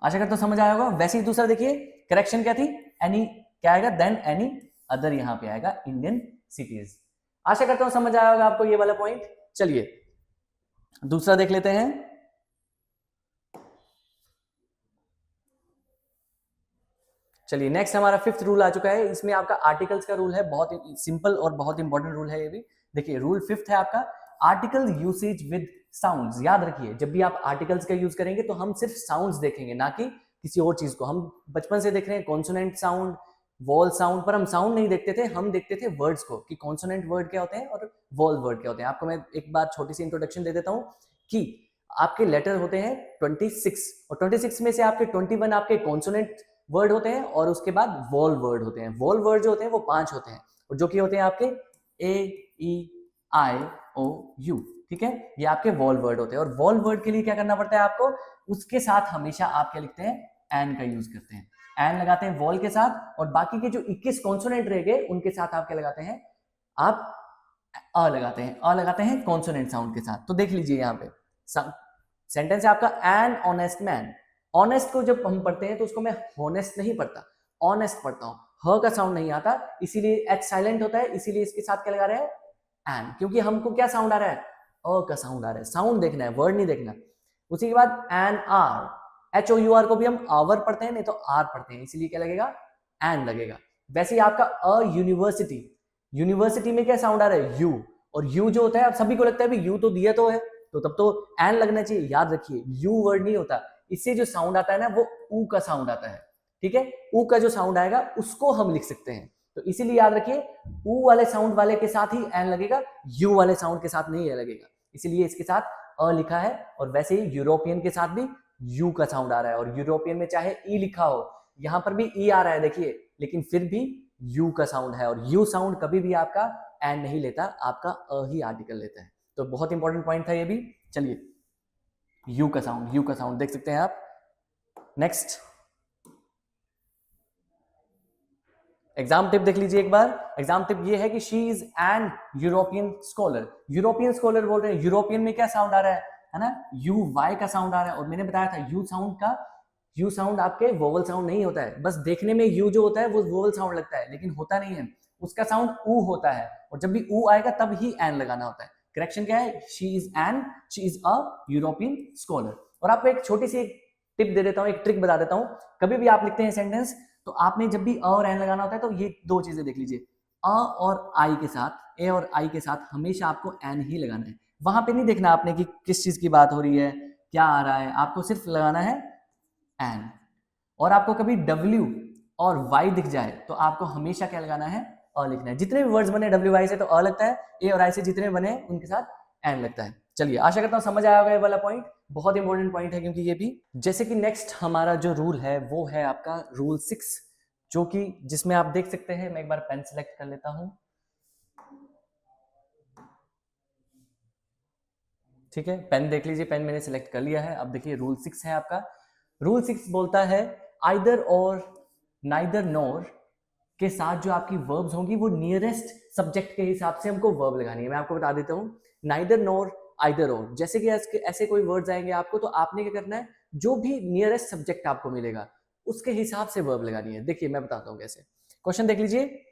आशा करता हूं समझ आया होगा। वैसे ही दूसरा देखिए, करेक्शन क्या थी, एनी क्या आएगा, देन एनी अदर यहां पे आएगा इंडियन सिटीज। आशा करता हूं समझ आया होगा आपको ये वाला पॉइंट। चलिए दूसरा देख लेते हैं। चलिए नेक्स्ट हमारा फिफ्थ रूल आ चुका है, इसमें आपका आर्टिकल्स का रूल है, बहुत सिंपल और बहुत इंपॉर्टेंट रूल है ये भी। देखिए रूल फिफ्थ है आपका, आर्टिकल यूसेज विद साउंड्स। याद रखिए जब भी आप आर्टिकल्स का यूज करेंगे तो हम सिर्फ साउंड्स देखेंगे, ना कि किसी और चीज को। हम बचपन से देख रहे हैं कॉन्सोनेंट साउंड, वॉल साउंड, पर हम साउंड नहीं देखते थे, हम देखते थे वर्ड्स को, कि कॉन्सोनेंट वर्ड क्या होते हैं और वॉल वर्ड क्या होते हैं। आपको मैं एक बार छोटी सी इंट्रोडक्शन दे देता हूं कि आपके लेटर होते हैं 26, और 26 में से आपके 21 आपके कॉन्सोनेंट वर्ड होते हैं, और उसके बाद वॉल वर्ड होते हैं। वॉल वर्ड जो होते हैं वो 5 होते हैं, और जो कि होते हैं आपके ए ई आई ओ यू, ठीक है, ये आपके वॉल वर्ड होते हैं। और वॉल वर्ड के लिए क्या करना पड़ता है आपको, उसके साथ हमेशा आप क्या लिखते हैं, एन का यूज करते हैं, एन लगाते हैं वॉल के साथ, और बाकी के जो 21 कॉन्सोनेंट रह गए उनके साथ आप क्या लगाते हैं, आप अ लगाते हैं, अ लगाते हैं कॉन्सोनेंट साउंड के साथ। तो देख लीजिए यहाँ पे सेंटेंस है आपका, एन ऑनेस्ट मैन। ऑनेस्ट को जब हम पढ़ते हैं तो उसको मैं होनेस्ट नहीं पढ़ता, ऑनेस्ट पढ़ता हूँ, ह का साउंड नहीं आता, इसीलिए एच साइलेंट होता है, इसीलिए इसके साथ क्या लगा रहे हैं, एन, क्योंकि हमको क्या साउंड आ रहा है, अ का साउंड आ रहा है, साउंड देखना है, वर्ड नहीं देखना। उसी के बाद N R, H O U R को भी हम आवर पढ़ते हैं, नहीं तो आर पढ़ते हैं, इसीलिए क्या लगेगा, एन लगेगा। वैसे ही आपका अ यूनिवर्सिटी, यूनिवर्सिटी में क्या साउंड आ रहा है, यू, और यू जो होता है, आप सभी को लगता है यू तो दिया तो है, तो तब तो एन लगना चाहिए। याद रखिए यू वर्ड नहीं होता, इससे जो साउंड आता है ना वो ऊ का साउंड आता है, ठीक है, ऊ का जो साउंड आएगा उसको हम लिख सकते हैं। तो इसीलिए याद रखिए ऊ वाले साउंड वाले के साथ ही एन लगेगा, यू वाले साउंड के साथ नहीं लगेगा, इसीलिए इसके साथ अ लिखा है। और वैसे ही यूरोपियन के साथ भी यू का साउंड आ रहा है, और यूरोपियन में चाहे ई लिखा हो, यहां पर भी ई आ रहा है देखिए, लेकिन फिर भी यू का साउंड है, और यू साउंड कभी भी आपका एन नहीं लेता, आपका अ ही आर्टिकल लेता है। तो बहुत इंपॉर्टेंट पॉइंट था ये भी। चलिए यू का साउंड, यू का साउंड देख सकते हैं आप। नेक्स्ट एग्जाम टिप देख लीजिए एक बार। एग्जाम टिप ये है कि she is an European scholar. European scholar बोल रहे हैं, यूरोपियन में क्या साउंड आ रहा है ना, यू वाई का साउंड आ रहा है। और मैंने बताया था यू साउंड का, यू साउंड आपके वोवल साउंड नहीं होता है, बस देखने में यू जो होता है वो वोवल साउंड लगता है, लेकिन होता नहीं है, उसका साउंड ऊ होता है, और जब भी ऊ आएगा तब ही एन लगाना होता है। करेक्शन क्या है, she is an, she is a European scholar. और आपको एक छोटी सी टिप दे देता हूं, एक ट्रिक बता देता हूं। कभी भी आप लिखते हैं सेंटेंस, तो आपने जब भी अ और एन लगाना होता है तो ये दो चीजें देख लीजिए, अ और आई के साथ, ए और आई के साथ हमेशा आपको एन ही लगाना है। वहां पे नहीं देखना आपने कि किस चीज की बात हो रही है, क्या आ रहा है, आपको सिर्फ लगाना है एन। और आपको कभी डब्ल्यू और वाई दिख जाए तो आपको हमेशा क्या लगाना है, अ लिखना है। जितने भी वर्ड्स बने डब्ल्यू वाई से तो अ लगता है, ए और आई से जितने बने उनके साथ एन लगता है। चलिए आशा करता हूं समझ आया होगा ये वाला पॉइंट, बहुत इंपॉर्टेंट पॉइंट है क्योंकि ये भी। जैसे कि नेक्स्ट हमारा जो रूल है वो है आपका रूल 6, जो कि जिसमें आप देख सकते हैं, मैं एक बार पेन सिलेक्ट कर लेता हूं, ठीक है, पेन देख लीजिए, पेन मैंने सिलेक्ट कर लिया है। अब देखिए रूल 6 है आपका। रूल 6 बोलता है आइदर और नाइदर नॉर के साथ जो आपकी वर्ब्स होंगी वो नियरेस्ट सब्जेक्ट के हिसाब से हमको वर्ब लगानी है। मैं आपको बता देता हूं, नाइदर नॉर आइदर और, जैसे कि ऐसे कोई वर्ड्स आएंगे आपको, तो आपने क्या करना है, जो भी नियरेस्ट सब्जेक्ट आपको मिलेगा उसके हिसाब से वर्ब लगानी है। देखिए मैं बताता हूं कैसे। क्वेश्चन देख लीजिए,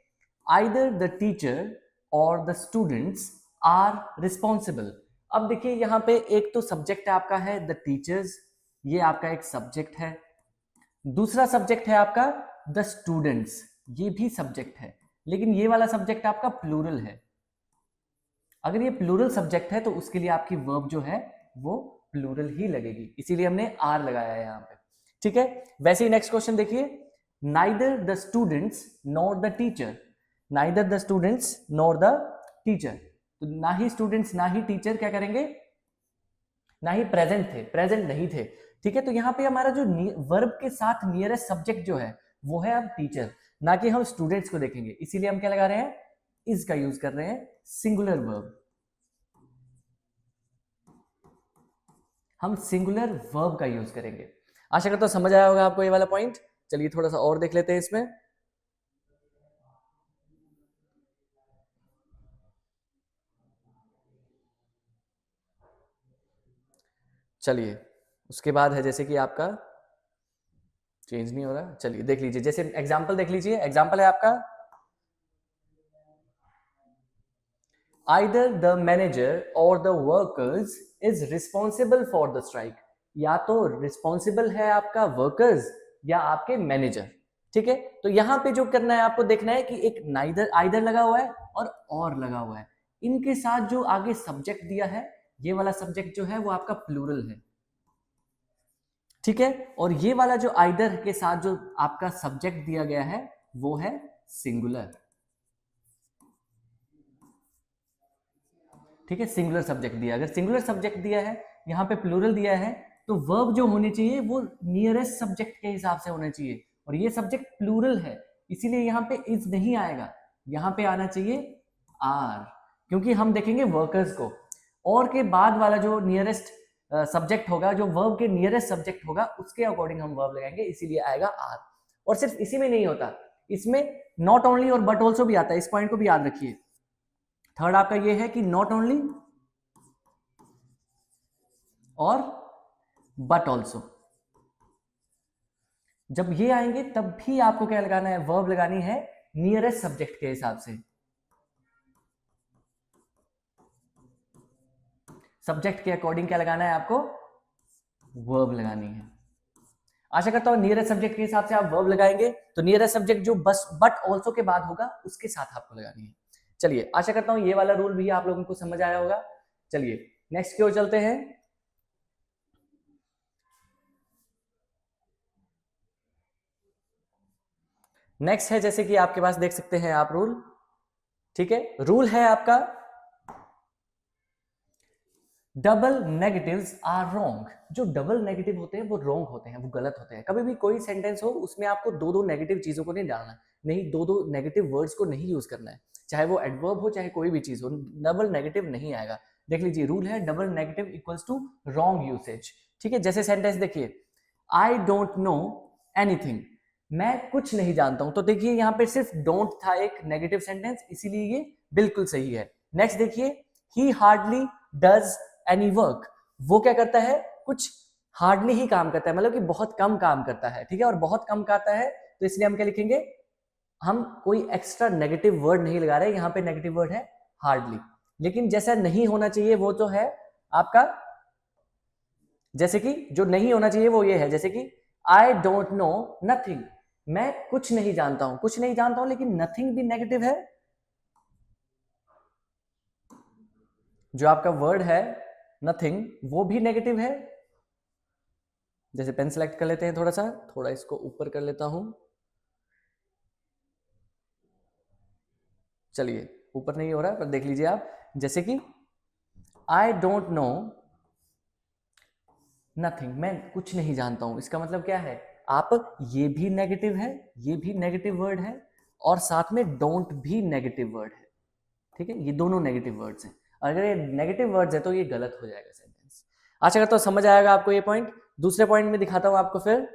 आइदर द टीचर और द स्टूडेंट्स आर रिस्पॉन्सिबल। अब देखिए यहां पे एक तो सब्जेक्ट आपका है द टीचर्स, ये आपका एक सब्जेक्ट है। दूसरा सब्जेक्ट है आपका द स्टूडेंट्स, ये भी सब्जेक्ट है, लेकिन ये वाला सब्जेक्ट आपका प्लूरल है। अगर ये प्लूरल सब्जेक्ट है तो उसके लिए आपकी वर्ब जो है वो प्लूरल ही लगेगी, इसीलिए हमने आर लगाया है यहाँ पे। ठीक है, वैसे ही नेक्स्ट क्वेश्चन देखिए, neither the students nor the teacher, neither the students nor the teacher, तो ना ही स्टूडेंट्स ना ही टीचर क्या करेंगे, ना ही प्रेजेंट थे, प्रेजेंट नहीं थे। ठीक है, तो यहाँ पे हमारा जो वर्ब के साथ नियरेस्ट सब्जेक्ट जो है वो है अब टीचर, ना कि हम स्टूडेंट्स को देखेंगे, इसीलिए हम क्या लगा रहे हैं, इज का यूज कर रहे हैं, सिंगुलर वर्ब, हम सिंगुलर वर्ब का यूज करेंगे। आशा करता हूं समझ आया होगा आपको ये वाला पॉइंट। चलिए थोड़ा सा और देख लेते हैं इसमें। चलिए उसके बाद है जैसे कि आपका चेंज नहीं हो रहा, चलिए देख लीजिए, जैसे एग्जांपल देख लीजिए, एग्जांपल है आपका आइदर द मैनेजर और the workers is responsible for the strike, या तो रिस्पॉन्सिबल है आपका वर्कर्स या आपके मैनेजर। ठीक है, तो यहां पे जो करना है आपको देखना है कि एक नाइदर आइदर लगा हुआ है और लगा हुआ है, इनके साथ जो आगे सब्जेक्ट दिया है ये वाला सब्जेक्ट जो है वो आपका प्लूरल है। ठीक है, और ये वाला जो आइदर के साथ जो आपका सब्जेक्ट दिया गया है वो है सिंगुलर। ठीक है, सिंगुलर सब्जेक्ट दिया, अगर सिंगुलर सब्जेक्ट दिया है, यहाँ पे प्लूरल दिया है, तो वर्ब जो होनी चाहिए वो नियरेस्ट सब्जेक्ट के हिसाब से होना चाहिए, और ये सब्जेक्ट प्लूरल है, इसीलिए यहाँ पे इज नहीं आएगा, यहाँ पे आना चाहिए आर, क्योंकि हम देखेंगे वर्कर्स को, और के बाद वाला जो नियरेस्ट सब्जेक्ट होगा, जो वर्ब के नियरेस्ट सब्जेक्ट होगा उसके अकॉर्डिंग हम वर्ब लगाएंगे, इसीलिए आएगा आर। और सिर्फ इसी में नहीं होता, इसमें नॉट ओनली और बट ऑल्सो भी आता है, इस पॉइंट को भी याद रखिए। थर्ड आपका ये है कि नॉट ओनली और बट ऑल्सो, जब ये आएंगे तब भी आपको क्या लगाना है, वर्ब लगानी है नियरेस्ट सब्जेक्ट के हिसाब से, सब्जेक्ट के अकॉर्डिंग क्या लगाना है आपको, वर्ब लगानी है। आशा करता हूं नियरेस्ट सब्जेक्ट के हिसाब से आप वर्ब लगाएंगे, तो नियरेस्ट सब्जेक्ट जो बस बट ऑल्सो के बाद होगा उसके साथ आपको लगानी है। चलिए आशा करता हूं ये वाला रूल भी आप लोगों को समझ आया होगा। चलिए नेक्स्ट की ओर चलते हैं। नेक्स्ट है जैसे कि आपके पास देख सकते हैं आप रूल। ठीक है, रूल है आपका डबल नेगेटिव्स आर रॉन्ग, जो डबल नेगेटिव होते हैं वो रॉन्ग होते हैं, वो गलत होते हैं। कभी भी कोई सेंटेंस हो उसमें आपको दो दो नेगेटिव चीजों को नहीं डालना, नहीं दो दो नेगेटिव वर्ड्स को नहीं यूज करना है, चाहे वो एडवर्ब हो चाहे कोई भी चीज हो, डबल नेगेटिव नहीं आएगा। देख लीजिए रूल है double negative equals to wrong usage. ठीक है, जैसे सेंटेंस देखिए, आई डोंट नो एनीथिंग, मैं कुछ नहीं जानता हूं, तो देखिए यहाँ पे सिर्फ डोंट था एक नेगेटिव सेंटेंस, इसीलिए ये बिल्कुल सही है। नेक्स्ट देखिए, ही हार्डली डज एनी वर्क, वो क्या करता है, कुछ हार्डली ही काम करता है, मतलब कि बहुत कम काम करता है। ठीक है, और बहुत कम करता है तो इसलिए हम क्या लिखेंगे, हम कोई एक्स्ट्रा नेगेटिव वर्ड नहीं लगा रहे, यहाँ पे नेगेटिव वर्ड है हार्डली, लेकिन जैसा नहीं होना चाहिए वो तो है आपका, जैसे कि जो नहीं होना चाहिए वो ये है, जैसे कि आई डोंट नो नथिंग, मैं कुछ नहीं जानता हूं, कुछ नहीं जानता हूं, लेकिन नथिंग भी नेगेटिव है, जो आपका वर्ड है नथिंग वो भी नेगेटिव है। जैसे पेन सेलेक्ट कर लेते हैं, थोड़ा इसको ऊपर कर लेता हूं, चलिए ऊपर नहीं हो रहा पर देख लीजिए आप, जैसे कि आई डोंट नो नथिंग, मैं कुछ नहीं जानता हूं, इसका मतलब क्या है, आप ये भी नेगेटिव है, ये भी नेगेटिव वर्ड है, और साथ में डोंट भी नेगेटिव वर्ड है। ठीक है, ये दोनों नेगेटिव वर्ड्स हैं, अगर ये नेगेटिव वर्ड्स है तो ये गलत हो जाएगा सेंटेंस। आशा करता हूं समझ आएगा आपको ये पॉइंट। दूसरे पॉइंट में दिखाता हूं आपको फिर,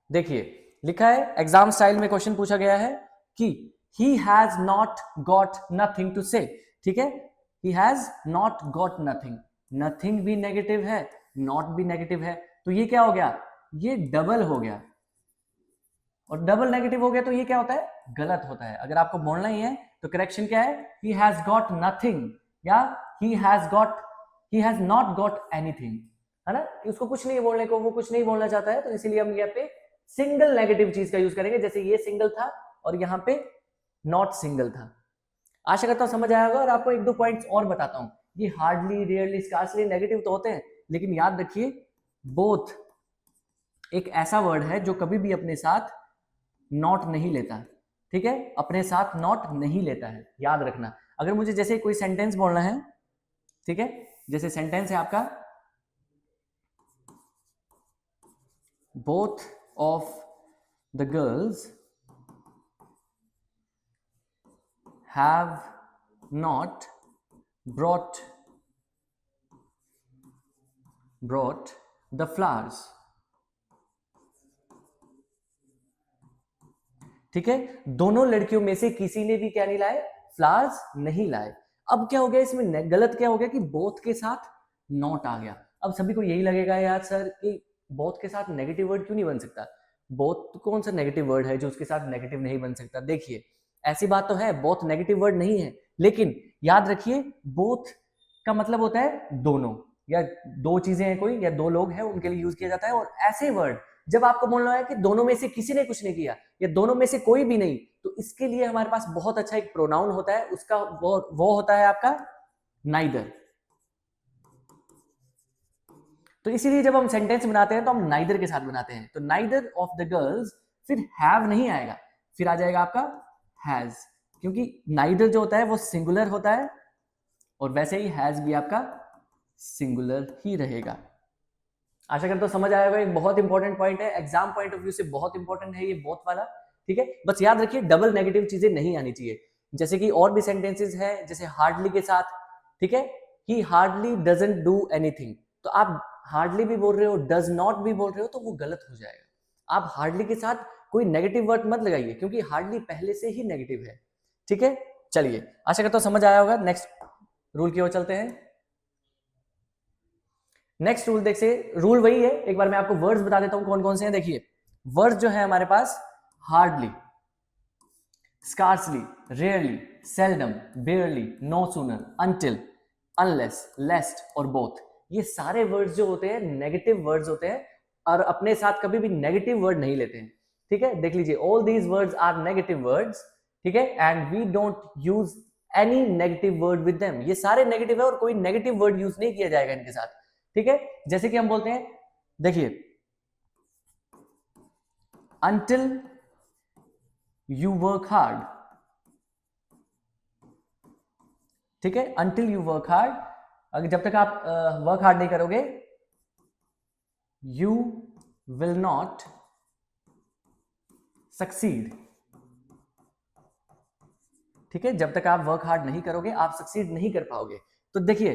देखिए लिखा है एग्जाम स्टाइल में क्वेश्चन पूछा गया है कि he has not got nothing to say। ठीक है, he has not got nothing, nothing भी नेगेटिव है, not भी नेगेटिव है, तो ये क्या हो गया, ये डबल हो गया, और डबल नेगेटिव हो गया तो ये क्या होता है, गलत होता है। अगर आपको बोलना ही है तो करेक्शन क्या है, he has got nothing या he has not got anything, है ना, कि उसको कुछ नहीं बोलने को, वो कुछ नहीं बोलना चाहता है, तो इसीलिए हम यहाँ पे सिंगल नेगेटिव चीज का यूज करेंगे, जैसे ये सिंगल था और यहाँ पे नॉट सिंगल था। आशा करता हूं समझ आया होगा। और आपको एक दो पॉइंट्स और बताता हूं, ये हार्डली, रेयरली, स्कार्सली नेगेटिव तो होते हैं, लेकिन याद रखिए बोथ एक ऐसा वर्ड है जो कभी भी अपने साथ नॉट नहीं लेता, ठीक है, अपने साथ नॉट नहीं लेता है, याद रखना। अगर मुझे जैसे कोई सेंटेंस बोलना है, ठीक है, जैसे सेंटेंस है आपका both of the girls have not brought the flowers, ठीक है, दोनों लड़कियों में से किसी ने भी क्या नहीं लाए, फ्लावर्स नहीं लाए। अब क्या हो गया इसमें, गलत क्या हो गया कि बोथ के साथ नॉट आ गया। अब सभी को यही लगेगा यार सर कि बोथ के साथ नेगेटिव वर्ड क्यों नहीं बन सकता, बोथ कौन सा नेगेटिव वर्ड है जो उसके साथ नेगेटिव नहीं बन सकता। देखिए ऐसी बात तो है, बोथ नेगेटिव वर्ड नहीं है, लेकिन याद रखिए बोथ का मतलब होता है दोनों, या दो चीजें हैं कोई, या दो लोग हैं, उनके लिए यूज किया जाता है। और ऐसे वर्ड जब आपको बोलना है कि दोनों में से किसी ने कुछ नहीं किया या दोनों में से कोई भी नहीं, तो इसके लिए हमारे पास बहुत अच्छा एक प्रोनाउन होता है, उसका वो होता है आपका नाइदर। तो इसीलिए जब हम सेंटेंस बनाते हैं तो हम नाइदर के साथ बनाते हैं। तो नाइदर ऑफ द गर्ल्स, फिर हैव नहीं आएगा, फिर आ जाएगा आपका हैज, क्योंकि नाइदर जो होता है वो सिंगुलर होता है और वैसे ही हैज भी आपका सिंगुलर ही रहेगा। आशा करता हूं समझ आएगा। एक बहुत इंपॉर्टेंट पॉइंट है, एग्जाम पॉइंट ऑफ व्यू से बहुत इंपॉर्टेंट है ये बोथ वाला, ठीक है। बस याद रखिए डबल नेगेटिव चीजें नहीं आनी चाहिए, जैसे कि और भी सेंटेंसेस है, जैसे हार्डली के साथ, ठीक है, ही हार्डली डजंट डू एनीथिंग, तो आप हार्डली भी बोल रहे हो, डज नॉट भी बोल रहे हो, तो वो गलत हो जाएगा। आप हार्डली के साथ कोई नेगेटिव वर्ड मत लगाइए, क्योंकि हार्डली पहले से ही नेगेटिव है, ठीक है। चलिए आशा करता हूं समझ आया होगा। नेक्स्ट रूल की ओर चलते हैं। नेक्स्ट रूल देखिए, रूल वही है, एक बार मैं आपको वर्ड्स बता देता हूं कौन कौन से हैं। देखिए वर्ड्स जो है हमारे पास hardly, scarcely, rarely, seldom, barely, no sooner, until, unless, lest और बोथ, ये सारे वर्ड्स जो होते हैं नेगेटिव वर्ड्स होते हैं और अपने साथ कभी भी नेगेटिव वर्ड नहीं लेते हैं, ठीक है। देख लीजिए all these words are negative words, ठीक है, and we don't use any negative word with them. ये सारे नेगेटिव है और कोई नेगेटिव वर्ड यूज नहीं किया जाएगा इनके साथ, ठीक है। जैसे कि हम बोलते हैं, देखिए until you work hard, ठीक है, until you work hard, अगर जब तक आप वर्क हार्ड नहीं करोगे, you will not succeed, ठीक है, जब तक आप वर्क हार्ड नहीं करोगे आप सक्सीड नहीं कर पाओगे। तो देखिए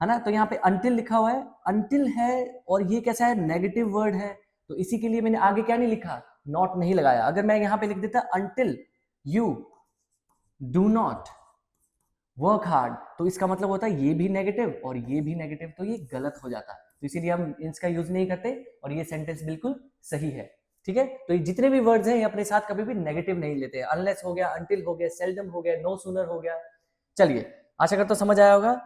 है ना, तो यहाँ पे until लिखा हुआ है, until है और ये कैसा है, नेगेटिव वर्ड है, तो इसी के लिए मैंने आगे क्या नहीं लिखा, नॉट नहीं लगाया। अगर मैं यहाँ पे लिख देता until you do not work hard, तो इसका मतलब होता है ये भी नेगेटिव और ये भी नेगेटिव, तो ये गलत हो जाता है, तो इसीलिए हम इसका यूज नहीं करते और ये सेंटेंस बिल्कुल सही है, ठीक है। तो ये जितने भी वर्ड्स हैं ये अपने साथ कभी भी नेगेटिव नहीं लेते। अनलेस हो गया, अनटिल हो गया, सेल्डम हो गया, नो सूनर हो गया। चलिए आशा करता हूं समझ आया होगा।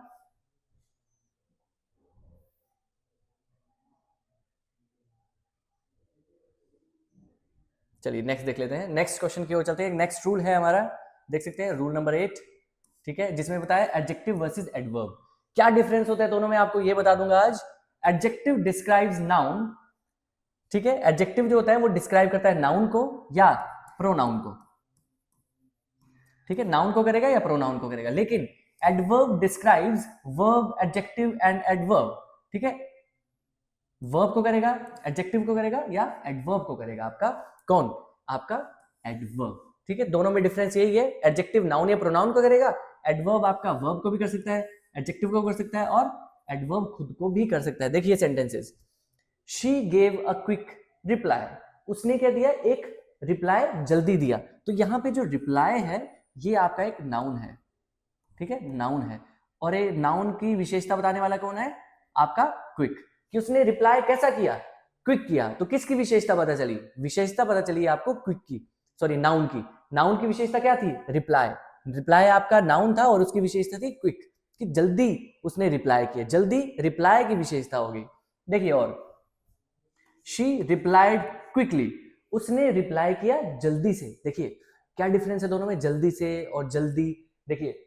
चलिए नेक्स्ट देख लेते हैं, नेक्स्ट क्वेश्चन की ओर चलते हैं। नेक्स्ट रूल है हमारा, देख सकते हैं रूल नंबर 8, ठीक है, जिसमें बताया एडजेक्टिव वर्सेस एडवर्ब। क्या डिफरेंस होता है दोनों में आपको ये बता दूंगा आज। एडजेक्टिव डिस्क्राइब्स नाउन, ठीक है, एडजेक्टिव जो होता है वो डिस्क्राइब करता है नाउन को या प्रोनाउन को, ठीक है, नाउन को करेगा या प्रोनाउन को करेगा। लेकिन adverb describes verb, adjective and adverb, ठीक है, वर्ब को करेगा, एडजेक्टिव को करेगा या एडवर्ब को करेगा, आपका कौन, आपका एडवर्ब, ठीक है। दोनों में डिफरेंस यही है, एडजेक्टिव नाउन या प्रोनाउन को करेगा, एडवर्ब आपका वर्ब को भी कर सकता है, एडजेक्टिव को कर सकता है और एडवर्ब खुद को भी कर सकता है। देखिए sentences, she gave a quick reply, उसने क्या दिया, एक रिप्लाई जल्दी दिया। तो यहाँ पे जो रिप्लाई है ये आपका एक नाउन है, ठीक है, नाउन है, और ये नाउन की विशेषता बताने वाला कौन है, आपका क्विक, कि उसने रिप्लाई कैसा किया, क्विक किया। तो किसकी विशेषता पता चली, विशेषता पता चली आपको क्विक की, सॉरी नाउन की। नाउन की विशेषता क्या थी, रिप्लाई, रिप्लाई आपका नाउन था और उसकी विशेषता थी क्विक, कि जल्दी उसने रिप्लाई किया, जल्दी रिप्लाई की विशेषता होगी। देखिए और शी रिप्लाइड क्विकली, उसने रिप्लाई किया जल्दी से। देखिए क्या डिफरेंस है दोनों में, जल्दी से और जल्दी। देखिए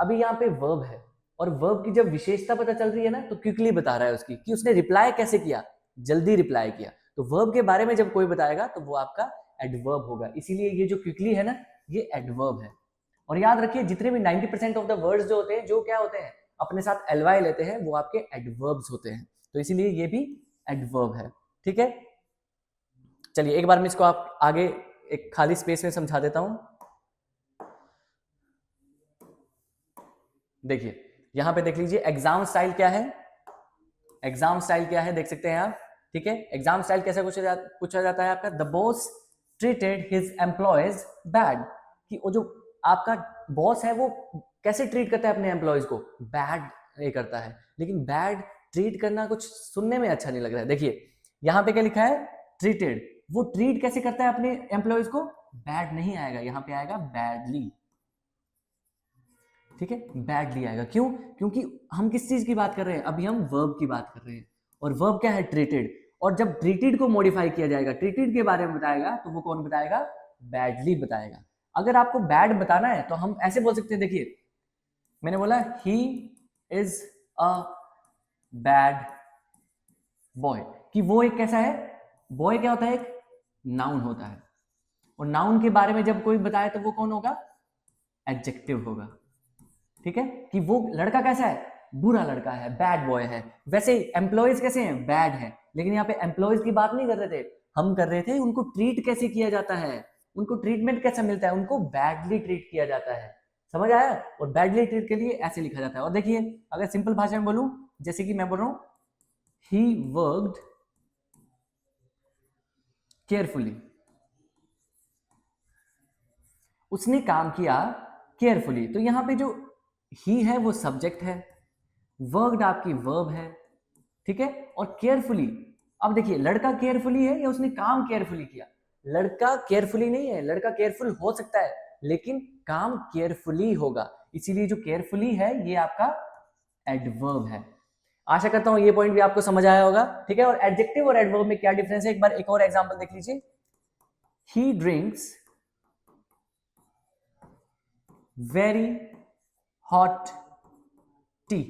अभी यहाँ पे वर्ब है और वर्ब की जब विशेषता पता चल रही है ना, तो क्विकली बता रहा है उसकी कि उसने रिप्लाई कैसे किया, जल्दी रिप्लाई किया। तो वर्ब के बारे में जब कोई बताएगा तो वो आपका एडवर्ब होगा, इसीलिए ये जो क्विकली है ना, ये एडवर्ब है। और याद रखिए जितने भी 90% ऑफ द वर्ड्स जो होते हैं, जो क्या होते हैं, अपने साथ एलवाई लेते हैं, वो आपके एडवर्ब्स होते हैं। तो इसीलिए ये भी एडवर्ब है। ठीक है, चलिए एक बार मैं इसको आप आगे एक खाली स्पेस में समझा देता हूं। देखिए यहां पे देख लीजिए एग्जाम स्टाइल क्या है, एग्जाम स्टाइल क्या है देख सकते हैं आप। ठीक है, एग्जाम स्टाइल कैसे पूछा जाता है आपका, the boss treated his employees bad, कि वो जो आपका बॉस है वो कैसे ट्रीट करता है अपने एम्प्लॉयज को, बैड ये करता है। लेकिन बैड ट्रीट करना कुछ सुनने में अच्छा नहीं लग रहा है। देखिए यहां पे क्या लिखा है, ट्रीटेड, वो ट्रीट कैसे करता है अपने एम्प्लॉयज को, बैड नहीं आएगा, यहां पे आएगा बैडली। ठीक है, बैडली आएगा। क्यों, क्योंकि हम किस चीज की बात कर रहे हैं, अभी हम वर्ब की बात कर रहे हैं, और वर्ब क्या है, ट्रीटेड। और जब ट्रीटेड को मॉडिफाई किया जाएगा, ट्रीटेड के बारे में बताएगा, तो वो कौन बताएगा, बैडली बताएगा। अगर आपको बैड बताना है तो हम ऐसे बोल सकते हैं, देखिए मैंने बोला he is a bad boy, कि वो एक कैसा है, बॉय क्या होता है, एक नाउन होता है, और नाउन के बारे में जब कोई बताए तो वो कौन होगा, एडजेक्टिव होगा। ठीक है, कि वो लड़का कैसा है, बुरा लड़का है, बैड बॉय है। वैसे ही एम्प्लॉयज कैसे हैं, बैड है। लेकिन यहाँ पे एम्प्लॉयज की बात नहीं कर रहे थे, हम कर रहे थे उनको ट्रीट कैसे किया जाता है, उनको ट्रीटमेंट कैसा मिलता है, उनको बैडली ट्रीट किया जाता है। समझ आया, और बैडली ट्रीट के लिए ऐसे लिखा जाता है। और देखिए अगर सिंपल भाषा में बोलूं, जैसे कि मैं बोल रहा हूं, ही वर्कड केयरफुली, उसने काम किया केयरफुली। तो यहां पे जो ही है वो सब्जेक्ट है, वर्कड आपकी वर्ब है। ठीक है, और केयरफुली, अब देखिए लड़का केयरफुली है या उसने काम केयरफुली किया, लड़का केयरफुली नहीं है, लड़का केयरफुल हो सकता है लेकिन काम केयरफुली होगा, इसीलिए जो केयरफुली है ये आपका एडवर्ब है। आशा करता हूं ये पॉइंट भी आपको समझ आया होगा। ठीक है, और एडजेक्टिव और एडवर्ब में क्या डिफरेंस है, एक बार एक और एग्जांपल देख लीजिए। ही ड्रिंक्स वेरी हॉट टी।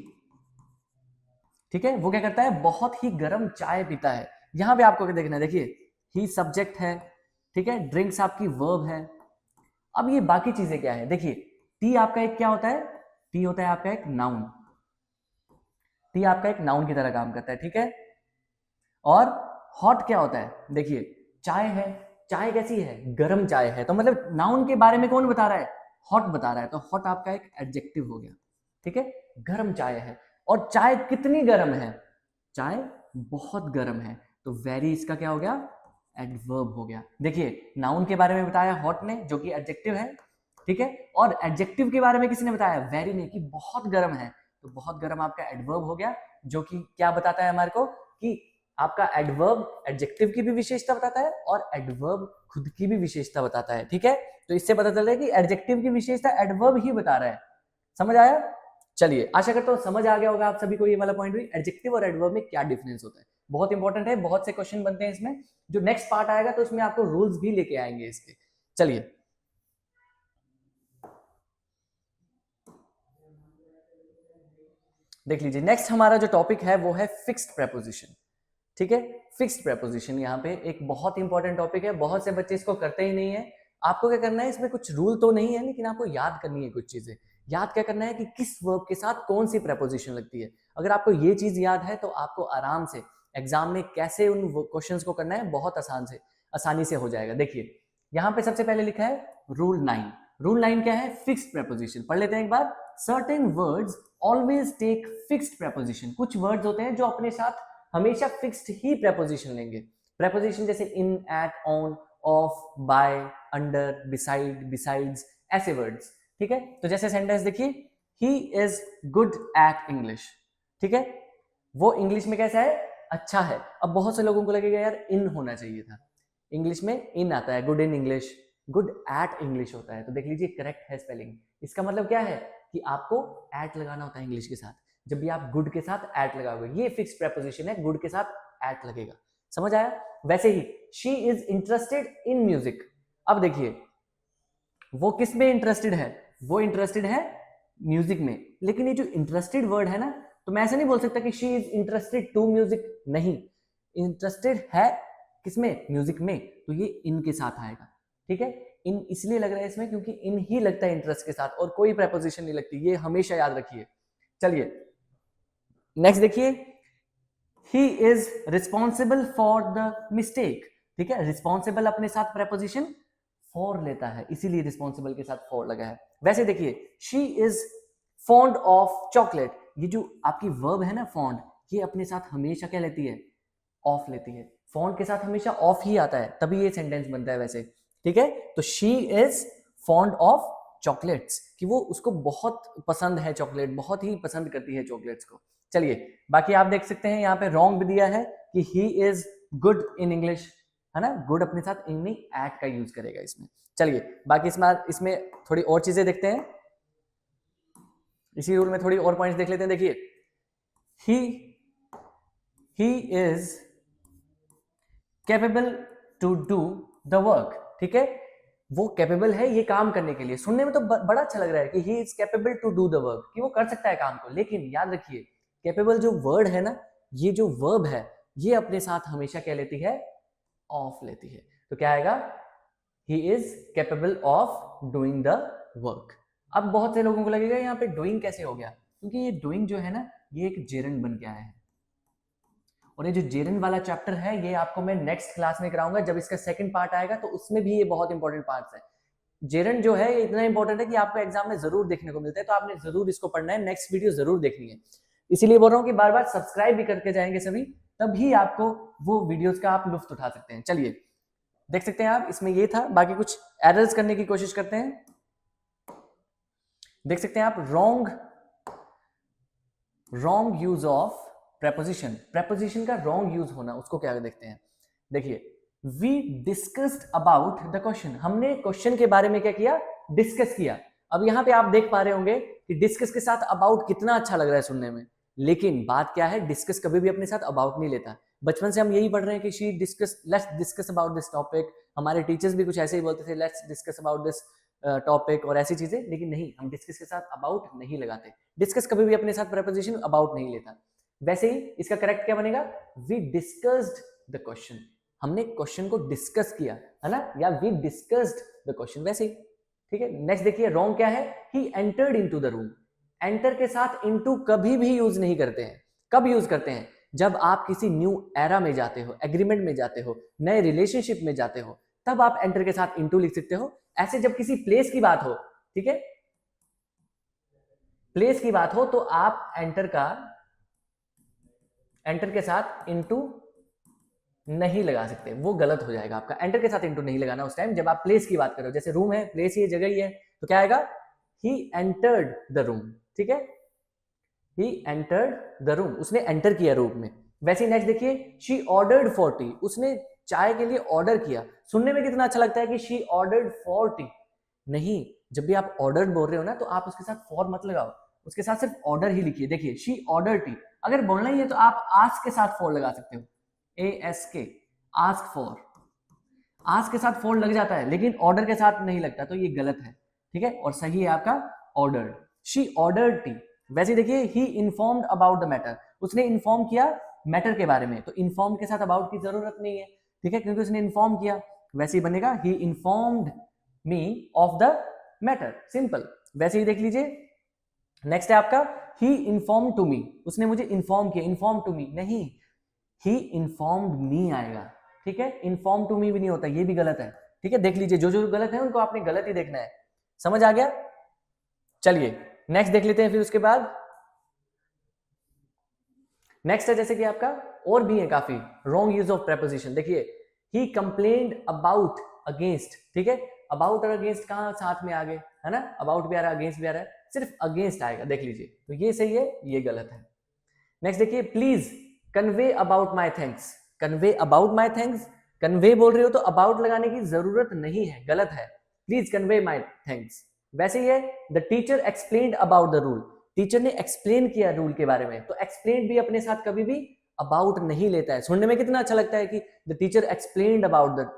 ठीक है, वो क्या करता है, बहुत ही गर्म चाय पीता है। यहां पे आपको क्या देखना है, देखिए ही सब्जेक्ट है, ठीक है, ड्रिंक्स आपकी वर्ब है। अब ये बाकी चीजें क्या है, देखिए टी आपका एक क्या होता है, टी होता है आपका एक नाउन, टी आपका एक नाउन की तरह काम करता है। ठीक है, और हॉट क्या होता है, देखिए चाय है, चाय कैसी है, गर्म चाय है, तो मतलब नाउन के बारे में कौन बता रहा है, हॉट बता रहा है, तो हॉट आपका एक एडजेक्टिव हो गया। ठीक है, गर्म चाय है, और चाय कितनी गर्म है, चाय बहुत गर्म है, तो वेरी इसका क्या हो गया, एडवर्ब हो गया। देखिए नाउन के बारे में बताया हॉट ने, जो कि एडजेक्टिव है। ठीक है, और एडजेक्टिव के बारे में किसने बताया, वेरी ने, कि बहुत गर्म है, तो बहुत गर्म आपका एडवर्ब हो गया, जो कि क्या बताता है हमारे को, कि आपका एडवर्ब एडजेक्टिव की भी विशेषता बताता है और एडवर्ब खुद की भी विशेषता बताता है। ठीक है, तो इससे पता चल रहा है कि एडजेक्टिव की विशेषता एडवर्ब ही बता रहा है। समझ आया, चलिए आशा करता हूं समझ आ गया होगा आप सभी को ये वाला पॉइंट भी, एडजेक्टिव और एडवर्ब में क्या डिफरेंस होता है। बहुत इंपॉर्टेंट है, बहुत से क्वेश्चन बनते हैं इसमें, जो नेक्स्ट पार्ट आएगा तो उसमें आपको रूल्स भी लेके आएंगे इसके। चलिए देख लीजिए, नेक्स्ट हमारा जो टॉपिक है वो है फिक्स्ड प्रेपोजिशन। ठीक है, फिक्स्ड प्रेपोजिशन यहाँ पे एक बहुत इंपॉर्टेंट टॉपिक है, बहुत से बच्चे इसको करते ही नहीं है। आपको क्या करना है, इसमें कुछ रूल तो नहीं है लेकिन आपको याद करनी है कुछ चीजें। याद क्या करना है कि किस वर्ब के साथ कौन सी प्रेपोजिशन लगती है। अगर आपको ये चीज याद है तो आपको आराम से एग्जाम में कैसे उन क्वेश्चंस को करना है बहुत आसानी से हो जाएगा। देखिए यहाँ पे सबसे पहले लिखा है रूल 9। रूल 9 क्या है, फिक्स्ड प्रेपोजिशन। पढ़ लेते हैं एक बार। Certain words always take fixed preposition. कुछ वर्ड्स होते हैं जो अपने साथ हमेशा फिक्स्ड ही प्रेपोजिशन लेंगे। प्रेपोजिशन जैसे in, at, on, of, by, under, beside, besides, ऐसे वर्ड्स। ठीक है, तो जैसे सेंटेंस देखिए, he is good at English. ठीक है, वो इंग्लिश में कैसा है, अच्छा है। अब बहुत से लोगों को लगेगा यार इन होना चाहिए था, इंग्लिश में इन आता है, good in English, good at English होता है। तो देख लीजिए करेक्ट है स्पेलिंग। इसका मतलब क्या है कि आपको एट लगाना होता है इंग्लिश के साथ। जब भी आप गुड के साथ एट लगाओगे, ये फिक्स प्रेपोजिशन है, गुड के साथ एट लगेगा। समझ आया। वैसे ही she is interested in music. अब देखिए वो किस में इंटरेस्टेड है, वो इंटरेस्टेड है म्यूजिक में, लेकिन ये जो इंटरेस्टेड वर्ड है ना, तो मैं ऐसा नहीं बोल सकता कि she is interested to music, नहीं, इंटरेस्टेड है किसमें, म्यूजिक में, तो ये इन के साथ आएगा। ठीक है, इन इसलिए लग रहा है इसमें क्योंकि इन ही लगता है इंटरेस्ट के साथ, और कोई प्रेपोजिशन नहीं लगती, ये हमेशा याद रखिए। चलिए नेक्स्ट देखिए, he is responsible for the mistake. ठीक है, रिस्पॉन्सिबल अपने साथ प्रेपोजिशन फॉर लेता है, इसीलिए रिस्पॉन्सिबल के साथ फॉर लगा है। वैसे देखिए, she is fond of chocolate, ये जो आपकी वर्ब है ना फॉन्ड, ये अपने साथ हमेशा क्या लेती है, ऑफ लेती है। फॉन्ड के साथ हमेशा ऑफ ही आता है, तभी ये सेंटेंस बनता है वैसे। ठीक है, तो she is fond of chocolates, कि वो उसको बहुत पसंद है चॉकलेट, बहुत ही पसंद करती है चॉकलेट्स को। चलिए बाकी आप देख सकते हैं यहाँ पे रॉन्ग भी दिया है कि he is good in English, है ना, गुड अपने साथ इन नहीं एट का यूज करेगा इसमें। चलिए बाकी इसमें थोड़ी और चीजें देखते हैं, इसी रूल में थोड़ी और पॉइंट्स देख लेते हैं। देखिए he is capable to do the work. ठीक है, वो कैपेबल है ये काम करने के लिए, सुनने में तो बड़ा अच्छा लग रहा है कि he is capable to do the work, कि वो कर सकता है काम को, लेकिन याद रखिए कैपेबल जो वर्ड है ना, ये जो वर्ब है ये अपने साथ हमेशा क्या लेती है, ऑफ लेती है। तो क्या आएगा, ही is capable of doing the work. अब बहुत से लोगों को लगेगा यहाँ पे डूइंग कैसे हो गया, क्योंकि ये डूइंग जो है ना, ये एक जेरंड बन के आया है, और ये जो जेरंड वाला चैप्टर है ये आपको मैं नेक्स्ट क्लास में कराऊंगा, जब इसका सेकंड पार्ट आएगा तो उसमें भी ये बहुत इंपॉर्टेंट पार्ट है। जेरंड जो है ये इतना इंपॉर्टेंट है कि आपको एग्जाम में जरूर देखने को मिलता है, तो आपने जरूर इसको पढ़ना है, नेक्स्ट वीडियो जरूर देखनी है। इसीलिए बोल रहा हूँ कि बार बार सब्सक्राइब भी करके जाएंगे सभी, तभी आपको वो वीडियोस का आप लुत्फ उठा सकते हैं। चलिए देख सकते हैं आप, इसमें ये था, बाकी कुछ एरर्स करने की कोशिश करते हैं। देख सकते हैं आप, wrong use of preposition, preposition का रॉन्ग यूज होना, उसको क्या देखते हैं। देखिए we discussed about the question, हमने क्वेश्चन के बारे में क्या किया, डिस्कस किया। अब यहाँ पे आप देख पा रहे होंगे कि डिस्कस के साथ अबाउट कितना अच्छा लग रहा है सुनने में, लेकिन बात क्या है, डिस्कस कभी भी अपने साथ अबाउट नहीं लेता। बचपन से हम यही पढ़ रहे हैं कि she discuss, let's discuss about this topic, हमारे टीचर्स भी कुछ ऐसे ही बोलते थे, let's discuss about this topic और ऐसी चीजें, लेकिन नहीं, हम डिस्कस के साथ अबाउट नहीं लगाते। डिस्कस कभी भी अपने साथ प्रेपोजिशन अबाउट नहीं लेता। वैसे ही इसका करेक्ट क्या बनेगा, वी डिस्कस्ड द क्वेश्चन, हमने क्वेश्चन को डिस्कस किया, है ना, या वी डिस्कस्ड द क्वेश्चन, वैसे ही। ठीक है, नेक्स्ट देखिए रॉन्ग क्या है, he entered into the room. Enter के साथ इनटू कभी भी यूज नहीं करते हैं। कब यूज करते हैं, जब आप किसी न्यू एरा में जाते हो, एग्रीमेंट में जाते हो, नए रिलेशनशिप में जाते हो, तब आप एंटर के साथ इनटू लिख सकते हो। ऐसे जब किसी प्लेस की बात हो, ठीक है, प्लेस की बात हो, तो आप एंटर के साथ इनटू नहीं लगा सकते, वो गलत हो जाएगा आपका। एंटर के साथ इनटू नहीं लगाना उस टाइम जब आप प्लेस की बात करो, जैसे रूम है, प्लेस ही जगह ही है, तो क्या आएगा, ही एंटर्ड द रूम। ठीक है, ही एंटर्ड द रूम, उसने एंटर किया रूम में। वैसे ही नेक्स्ट देखिए, शी ऑर्डर्ड फॉर टी, उसने चाय के लिए ऑर्डर किया। सुनने में कितना अच्छा लगता है कि शी ऑर्डर्ड फॉर टी, नहीं, जब भी आप ऑर्डर बोल रहे हो ना, तो आप उसके साथ फॉर मत लगाओ, उसके साथ सिर्फ ऑर्डर ही लिखिए। देखिए शी ऑर्डर टी, अगर बोलना ही है तो आप आस्क के साथ फॉर लगा सकते हो, ASK, आस्क फॉर, आस्क के साथ फॉर लग जाता है, लेकिन ऑर्डर के साथ नहीं लगता, तो ये गलत है। ठीक है, और सही है आपका ऑर्डर्ड, शी ऑर्डर्ड टी। वैसे देखिए, ही इन्फॉर्म्ड अबाउट द मैटर, उसने इन्फॉर्म किया मैटर के बारे में, तो इन्फॉर्म के साथ अबाउट की जरूरत नहीं है, ठीक है, क्योंकि उसने इन्फॉर्म किया। वैसे ही बनेगा, he informed me of the matter, simple. वैसे ही देख लीजिए, नेक्स्ट है आपका, ही इन्फॉर्म टू मी, उसने मुझे इन्फॉर्म किया, इन्फॉर्म टू मी नहीं, ही इन्फॉर्म्ड मी आएगा। ठीक है, इन्फॉर्म टू मी भी नहीं होता, ये भी गलत है। ठीक है, देख लीजिए, जो जो गलत है उनको आपने गलत ही देखना है, समझ आ गया। चलिए नेक्स्ट देख लेते हैं, फिर उसके बाद नेक्स्ट है जैसे कि आपका और भी है काफी रॉन्ग यूज ऑफ प्रेपोजिशन। देखिए, ही कंप्लेन्ड अबाउट अगेंस्ट, ठीक है, अबाउट और अगेंस्ट कहां साथ में आ गए, है ना, अबाउट भी आ रहा है, अगेंस्ट भी आ रहा है, सिर्फ अगेंस्ट आएगा, देख लीजिए, तो ये सही है, ये गलत है। नेक्स्ट देखिए, please convey about my thanks, convey about my thanks, convey बोल रहे हो तो अबाउट लगाने की जरूरत नहीं है, गलत है, प्लीज कन्वे माई थैंक्स। वैसे ही है, the teacher explained about the rule, teacher ने एक्सप्लेन किया रूल के बारे में, तो एक्सप्लेन भी अपने साथ कभी भी अबाउट नहीं लेता है। सुनने में कितना अच्छा लगता है कि the teacher explained about the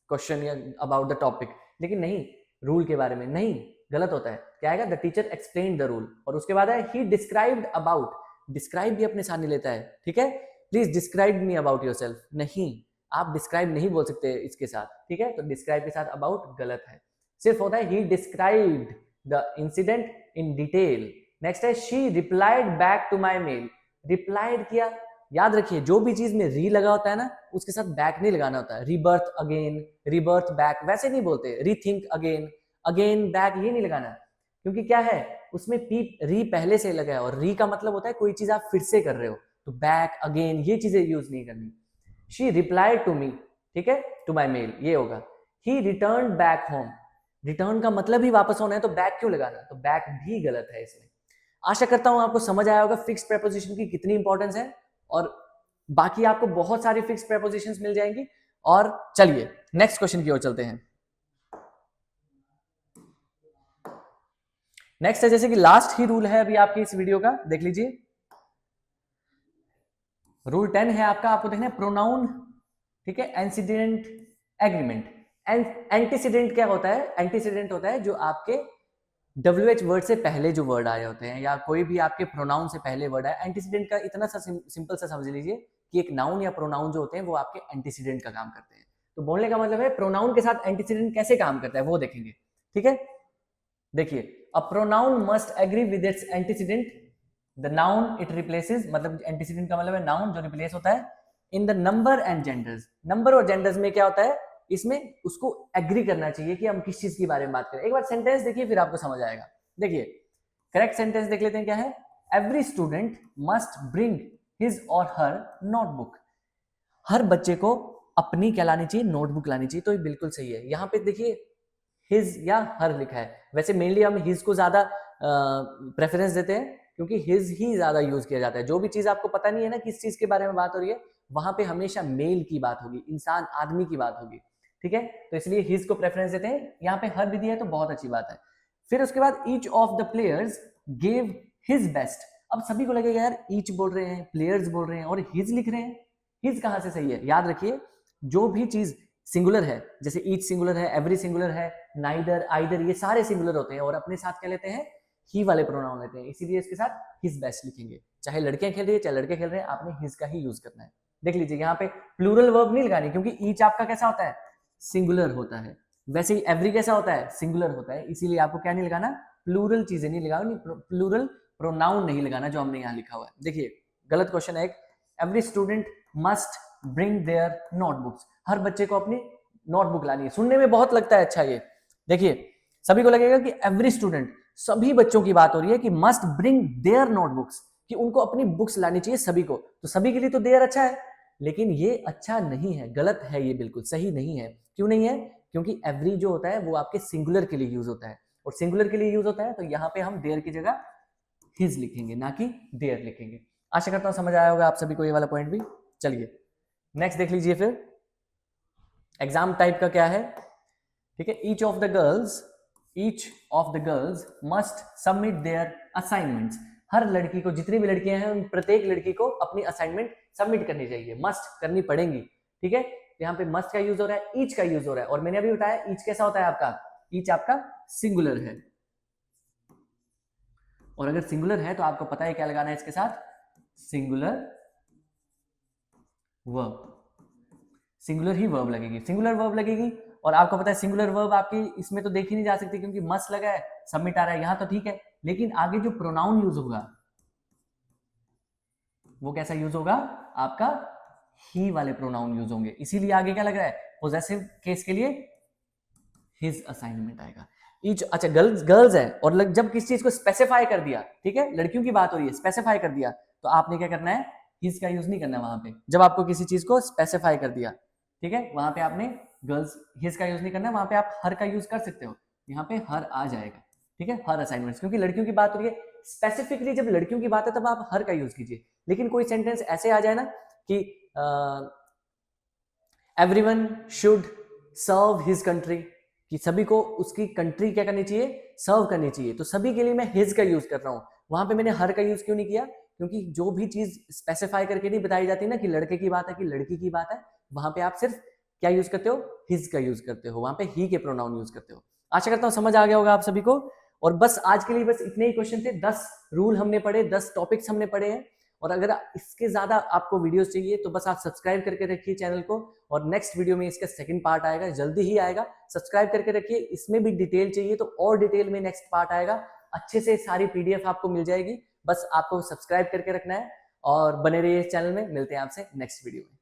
question या अबाउट द टॉपिक, लेकिन नहीं, रूल के बारे में नहीं, गलत होता है। क्या आएगा? The teacher explained the rule, और उसके बाद है ही डिस्क्राइब्ड अबाउट, डिस्क्राइब भी अपने साथ नहीं लेता है, ठीक है। Please describe me about yourself, नहीं, आप डिस्क्राइब नहीं बोल सकते इसके साथ, ठीक है। तो डिस्क्राइब के साथ अबाउट गलत है, सिर्फ होता है he described the incident in detail. Next है she replied back to my mail, replied किया। याद रखिए जो भी चीज में री लगा होता है ना, उसके साथ बैक नहीं लगाना होता है। रीबर्थ अगेन, रीबर्थ बैक वैसे नहीं बोलते, रीथिंक अगेन, अगेन बैक ये नहीं लगाना, क्योंकि क्या है उसमें पी री पहले से लगा है, और री का मतलब होता है कोई चीज आप फिर से कर रहे हो, तो बैक अगेन ये चीजें यूज नहीं करनी। शी रिप्लाइड टू मी, ठीक है, टू माई मेल ये होगा। ही रिटर्न बैक होम, रिटर्न का मतलब ही वापस होना है, तो बैक क्यों लगाना, तो बैक भी गलत है इसमें। आशा करता हूं आपको समझ आया होगा फिक्स्ड प्रेपोजिशन की कितनी इंपॉर्टेंस है, और बाकी आपको बहुत सारी फिक्स्ड प्रेपोजिशंस मिल जाएंगी। और चलिए नेक्स्ट क्वेश्चन की ओर चलते हैं। नेक्स्ट है, जैसे कि लास्ट ही रूल है अभी आपकी इस वीडियो का, देख लीजिए। रूल 10 है आपका, आपको देखना है प्रोनाउन, ठीक है, एंटीसीडेंट एग्रीमेंट। एंटीसीडेंट क्या होता है? एंटीसीडेंट होता है जो आपके WH वर्ड से पहले जो वर्ड आए होते हैं, या कोई भी आपके प्रोनाउन से पहले वर्ड आए। एंटीसीडेंट का इतना सा सिंपल सा समझ लीजिए कि एक नाउन या प्रोनाउन जो होते हैं वो आपके एंटीसीडेंट का काम करते हैं। तो बोलने का मतलब है प्रोनाउन के साथ एंटीसीडेंट कैसे काम करता है वो देखेंगे, ठीक है। देखिए, a pronoun must agree with its antecedent, the noun it replaces, मतलब एंटीसीडेंट का मतलब है नाउन जो रिप्लेस होता है, in the number and genders. Number और जेंडर्स में क्या होता है, इसमें उसको एग्री करना चाहिए कि हम किस चीज के बारे में बात करें। एक बार सेंटेंस देखिए फिर आपको समझ आएगा। देखिए करेक्ट सेंटेंस देख लेते हैं क्या है। Every student must bring his और हर नोटबुक, हर बच्चे को अपनी क्या लानी चाहिए, नोटबुक लानी चाहिए। तो ये बिल्कुल सही है। यहाँ पे देखिए हिज या हर लिखा है, वैसे मेनली हम हिज को ज्यादा प्रेफरेंस देते हैं क्योंकि हिज ही ज्यादा यूज किया जाता है। जो भी चीज आपको पता नहीं है ना किस चीज के बारे में बात हो रही है, वहां पे हमेशा मेल की बात होगी, इंसान आदमी की बात होगी, ठीक है। तो इसलिए हिज को प्रेफरेंस देते हैं। यहाँ पे हर भी दिया है तो बहुत अच्छी बात है। फिर उसके बाद each of the players gave his best. अब सभी को लगेगा यार ईच बोल रहे हैं, प्लेयर्स बोल रहे हैं और हिज लिख रहे हैं, हिज कहां से सही है। याद रखिए जो भी चीज सिंगुलर है, जैसे ईच सिंगुलर है, एवरी सिंगुलर है, नाइदर, आइदर, ये सारे सिंगुलर होते हैं और अपने साथ क्या लेते हैं, ही वाले प्रोनाउन लेते हैं। इसीलिए इसके साथ हिज बेस्ट लिखेंगे। चाहे लड़कियां खेल रही है चाहे लड़के खेल रहे हैं, आपने हिज का ही यूज करना है। देख लीजिए यहाँ पे प्लूरल वर्ब नहीं लगानी क्योंकि ईच आपका कैसा होता है, सिंगुलर होता है। वैसे ही एवरी कैसा होता है, सिंगुलर होता है। इसीलिए आपको क्या नहीं लगाना, प्लूरल चीजें नहीं लगानी, प्लूरल प्रोनाउन नहीं लगाना जो हमने यहाँ लिखा हुआ है। देखिए गलत क्वेश्चन है एक, every student must bring their notebooks, हर बच्चे को अपनी नोटबुक लानी है। सुनने में बहुत लगता है अच्छा, ये देखिए सभी को लगेगा कि एवरी स्टूडेंट, सभी बच्चों की बात हो रही है कि मस्ट ब्रिंग देयर नोटबुक्स, कि उनको अपनी बुक्स लानी चाहिए सभी को। तो सभी के लिए तो देयर अच्छा है, लेकिन ये अच्छा नहीं है, गलत है, ये बिल्कुल सही नहीं है। क्यों नहीं है? क्योंकि एवरी जो होता है वो आपके सिंगुलर के लिए यूज होता है, और सिंगुलर के लिए यूज होता है तो यहाँ पे हम देयर की जगह हिज लिखेंगे, ना कि देयर लिखेंगे। आशा करता हूं समझ आया होगा आप सभी को ये वाला पॉइंट भी। चलिए नेक्स्ट देख लीजिए। फिर एग्जाम टाइप का क्या है, ठीक है। Each of the girls must submit their assignments, हर लड़की को, जितनी भी लड़कियां हैं उन प्रत्येक लड़की को अपनी असाइनमेंट सबमिट करनी चाहिए, मस्ट करनी पड़ेंगी, ठीक है। यहाँ पे मस्ट का यूज हो रहा है, ईच का यूज हो रहा है, और मैंने अभी बताया ईच कैसा होता है आपका, ईच आपका सिंगुलर है, और अगर सिंगुलर है तो आपको पता है क्या लगाना है इसके साथ, सिंगुलर वर्ब, सिंगुलर ही वर्ब लगेगी, सिंगुलर वर्ब लगेगी। और आपको पता है सिंगुलर वर्ब आपकी इसमें तो देखी नहीं जा सकती क्योंकि मस्ट लगा है, सबमिट आ रहा है, यहां तो ठीक है, लेकिन आगे जो प्रोनाउन यूज होगा वो कैसा यूज होगा, आपका ही वाले प्रोनाउन यूज होंगे। इसीलिए आगे क्या लग रहा है, पोजेसिव केस के लिए हिज असाइनमेंट आएगा। ईच, अच्छा गर्ल्स है, और जब किसी चीज को स्पेसिफाई कर दिया, ठीक है, लड़कियों की बात हो रही है, स्पेसिफाई कर दिया, तो आपने क्या करना है, हिज का यूज नहीं करना वहां पे। जब आपको किसी चीज को स्पेसिफाई कर दिया, ठीक है, वहां पे आपने गर्ल्स हिज का यूज नहीं करना, वहां पे आप हर का यूज कर सकते हो, यहाँ पे हर आ जाएगा, ठीक है, हर असाइनमेंट्स, क्योंकि लड़कियों की बात हो रही है। स्पेसिफिकली जब लड़कियों की बात है तब आप हर का यूज कीजिए। लेकिन कोई सेंटेंस ऐसे आ जाए ना कि everyone should serve his country, कि सभी को उसकी कंट्री क्या करनी चाहिए, सर्व करनी चाहिए, तो सभी के लिए मैं हिज का यूज कर रहा हूं। वहां पे मैंने हर का यूज क्यों नहीं किया, क्योंकि जो भी चीज स्पेसिफाई करके नहीं बताई जाती ना कि लड़के की बात है कि लड़की की बात है, वहां पे आप सिर्फ क्या यूज करते हो, हिज का यूज करते हो, वहां पे ही के प्रोनाउन यूज करते हो। आशा करता हूं समझ आ गया होगा आप सभी को। और बस आज के लिए बस इतने ही क्वेश्चन थे, 10 रूल हमने पढ़े, 10 टॉपिक्स हमने पढ़े हैं। और अगर इसके ज्यादा आपको वीडियोस चाहिए तो बस आप सब्सक्राइब करके रखिए चैनल को, और नेक्स्ट वीडियो में इसका सेकंड पार्ट आएगा, जल्दी ही आएगा। सब्सक्राइब करके रखिए, इसमें भी डिटेल चाहिए तो और डिटेल में नेक्स्ट पार्ट आएगा, अच्छे से सारी पीडीएफ आपको मिल जाएगी। बस आपको सब्सक्राइब करके रखना है और बने रहिए इस चैनल में। मिलते हैं आपसे नेक्स्ट वीडियो में।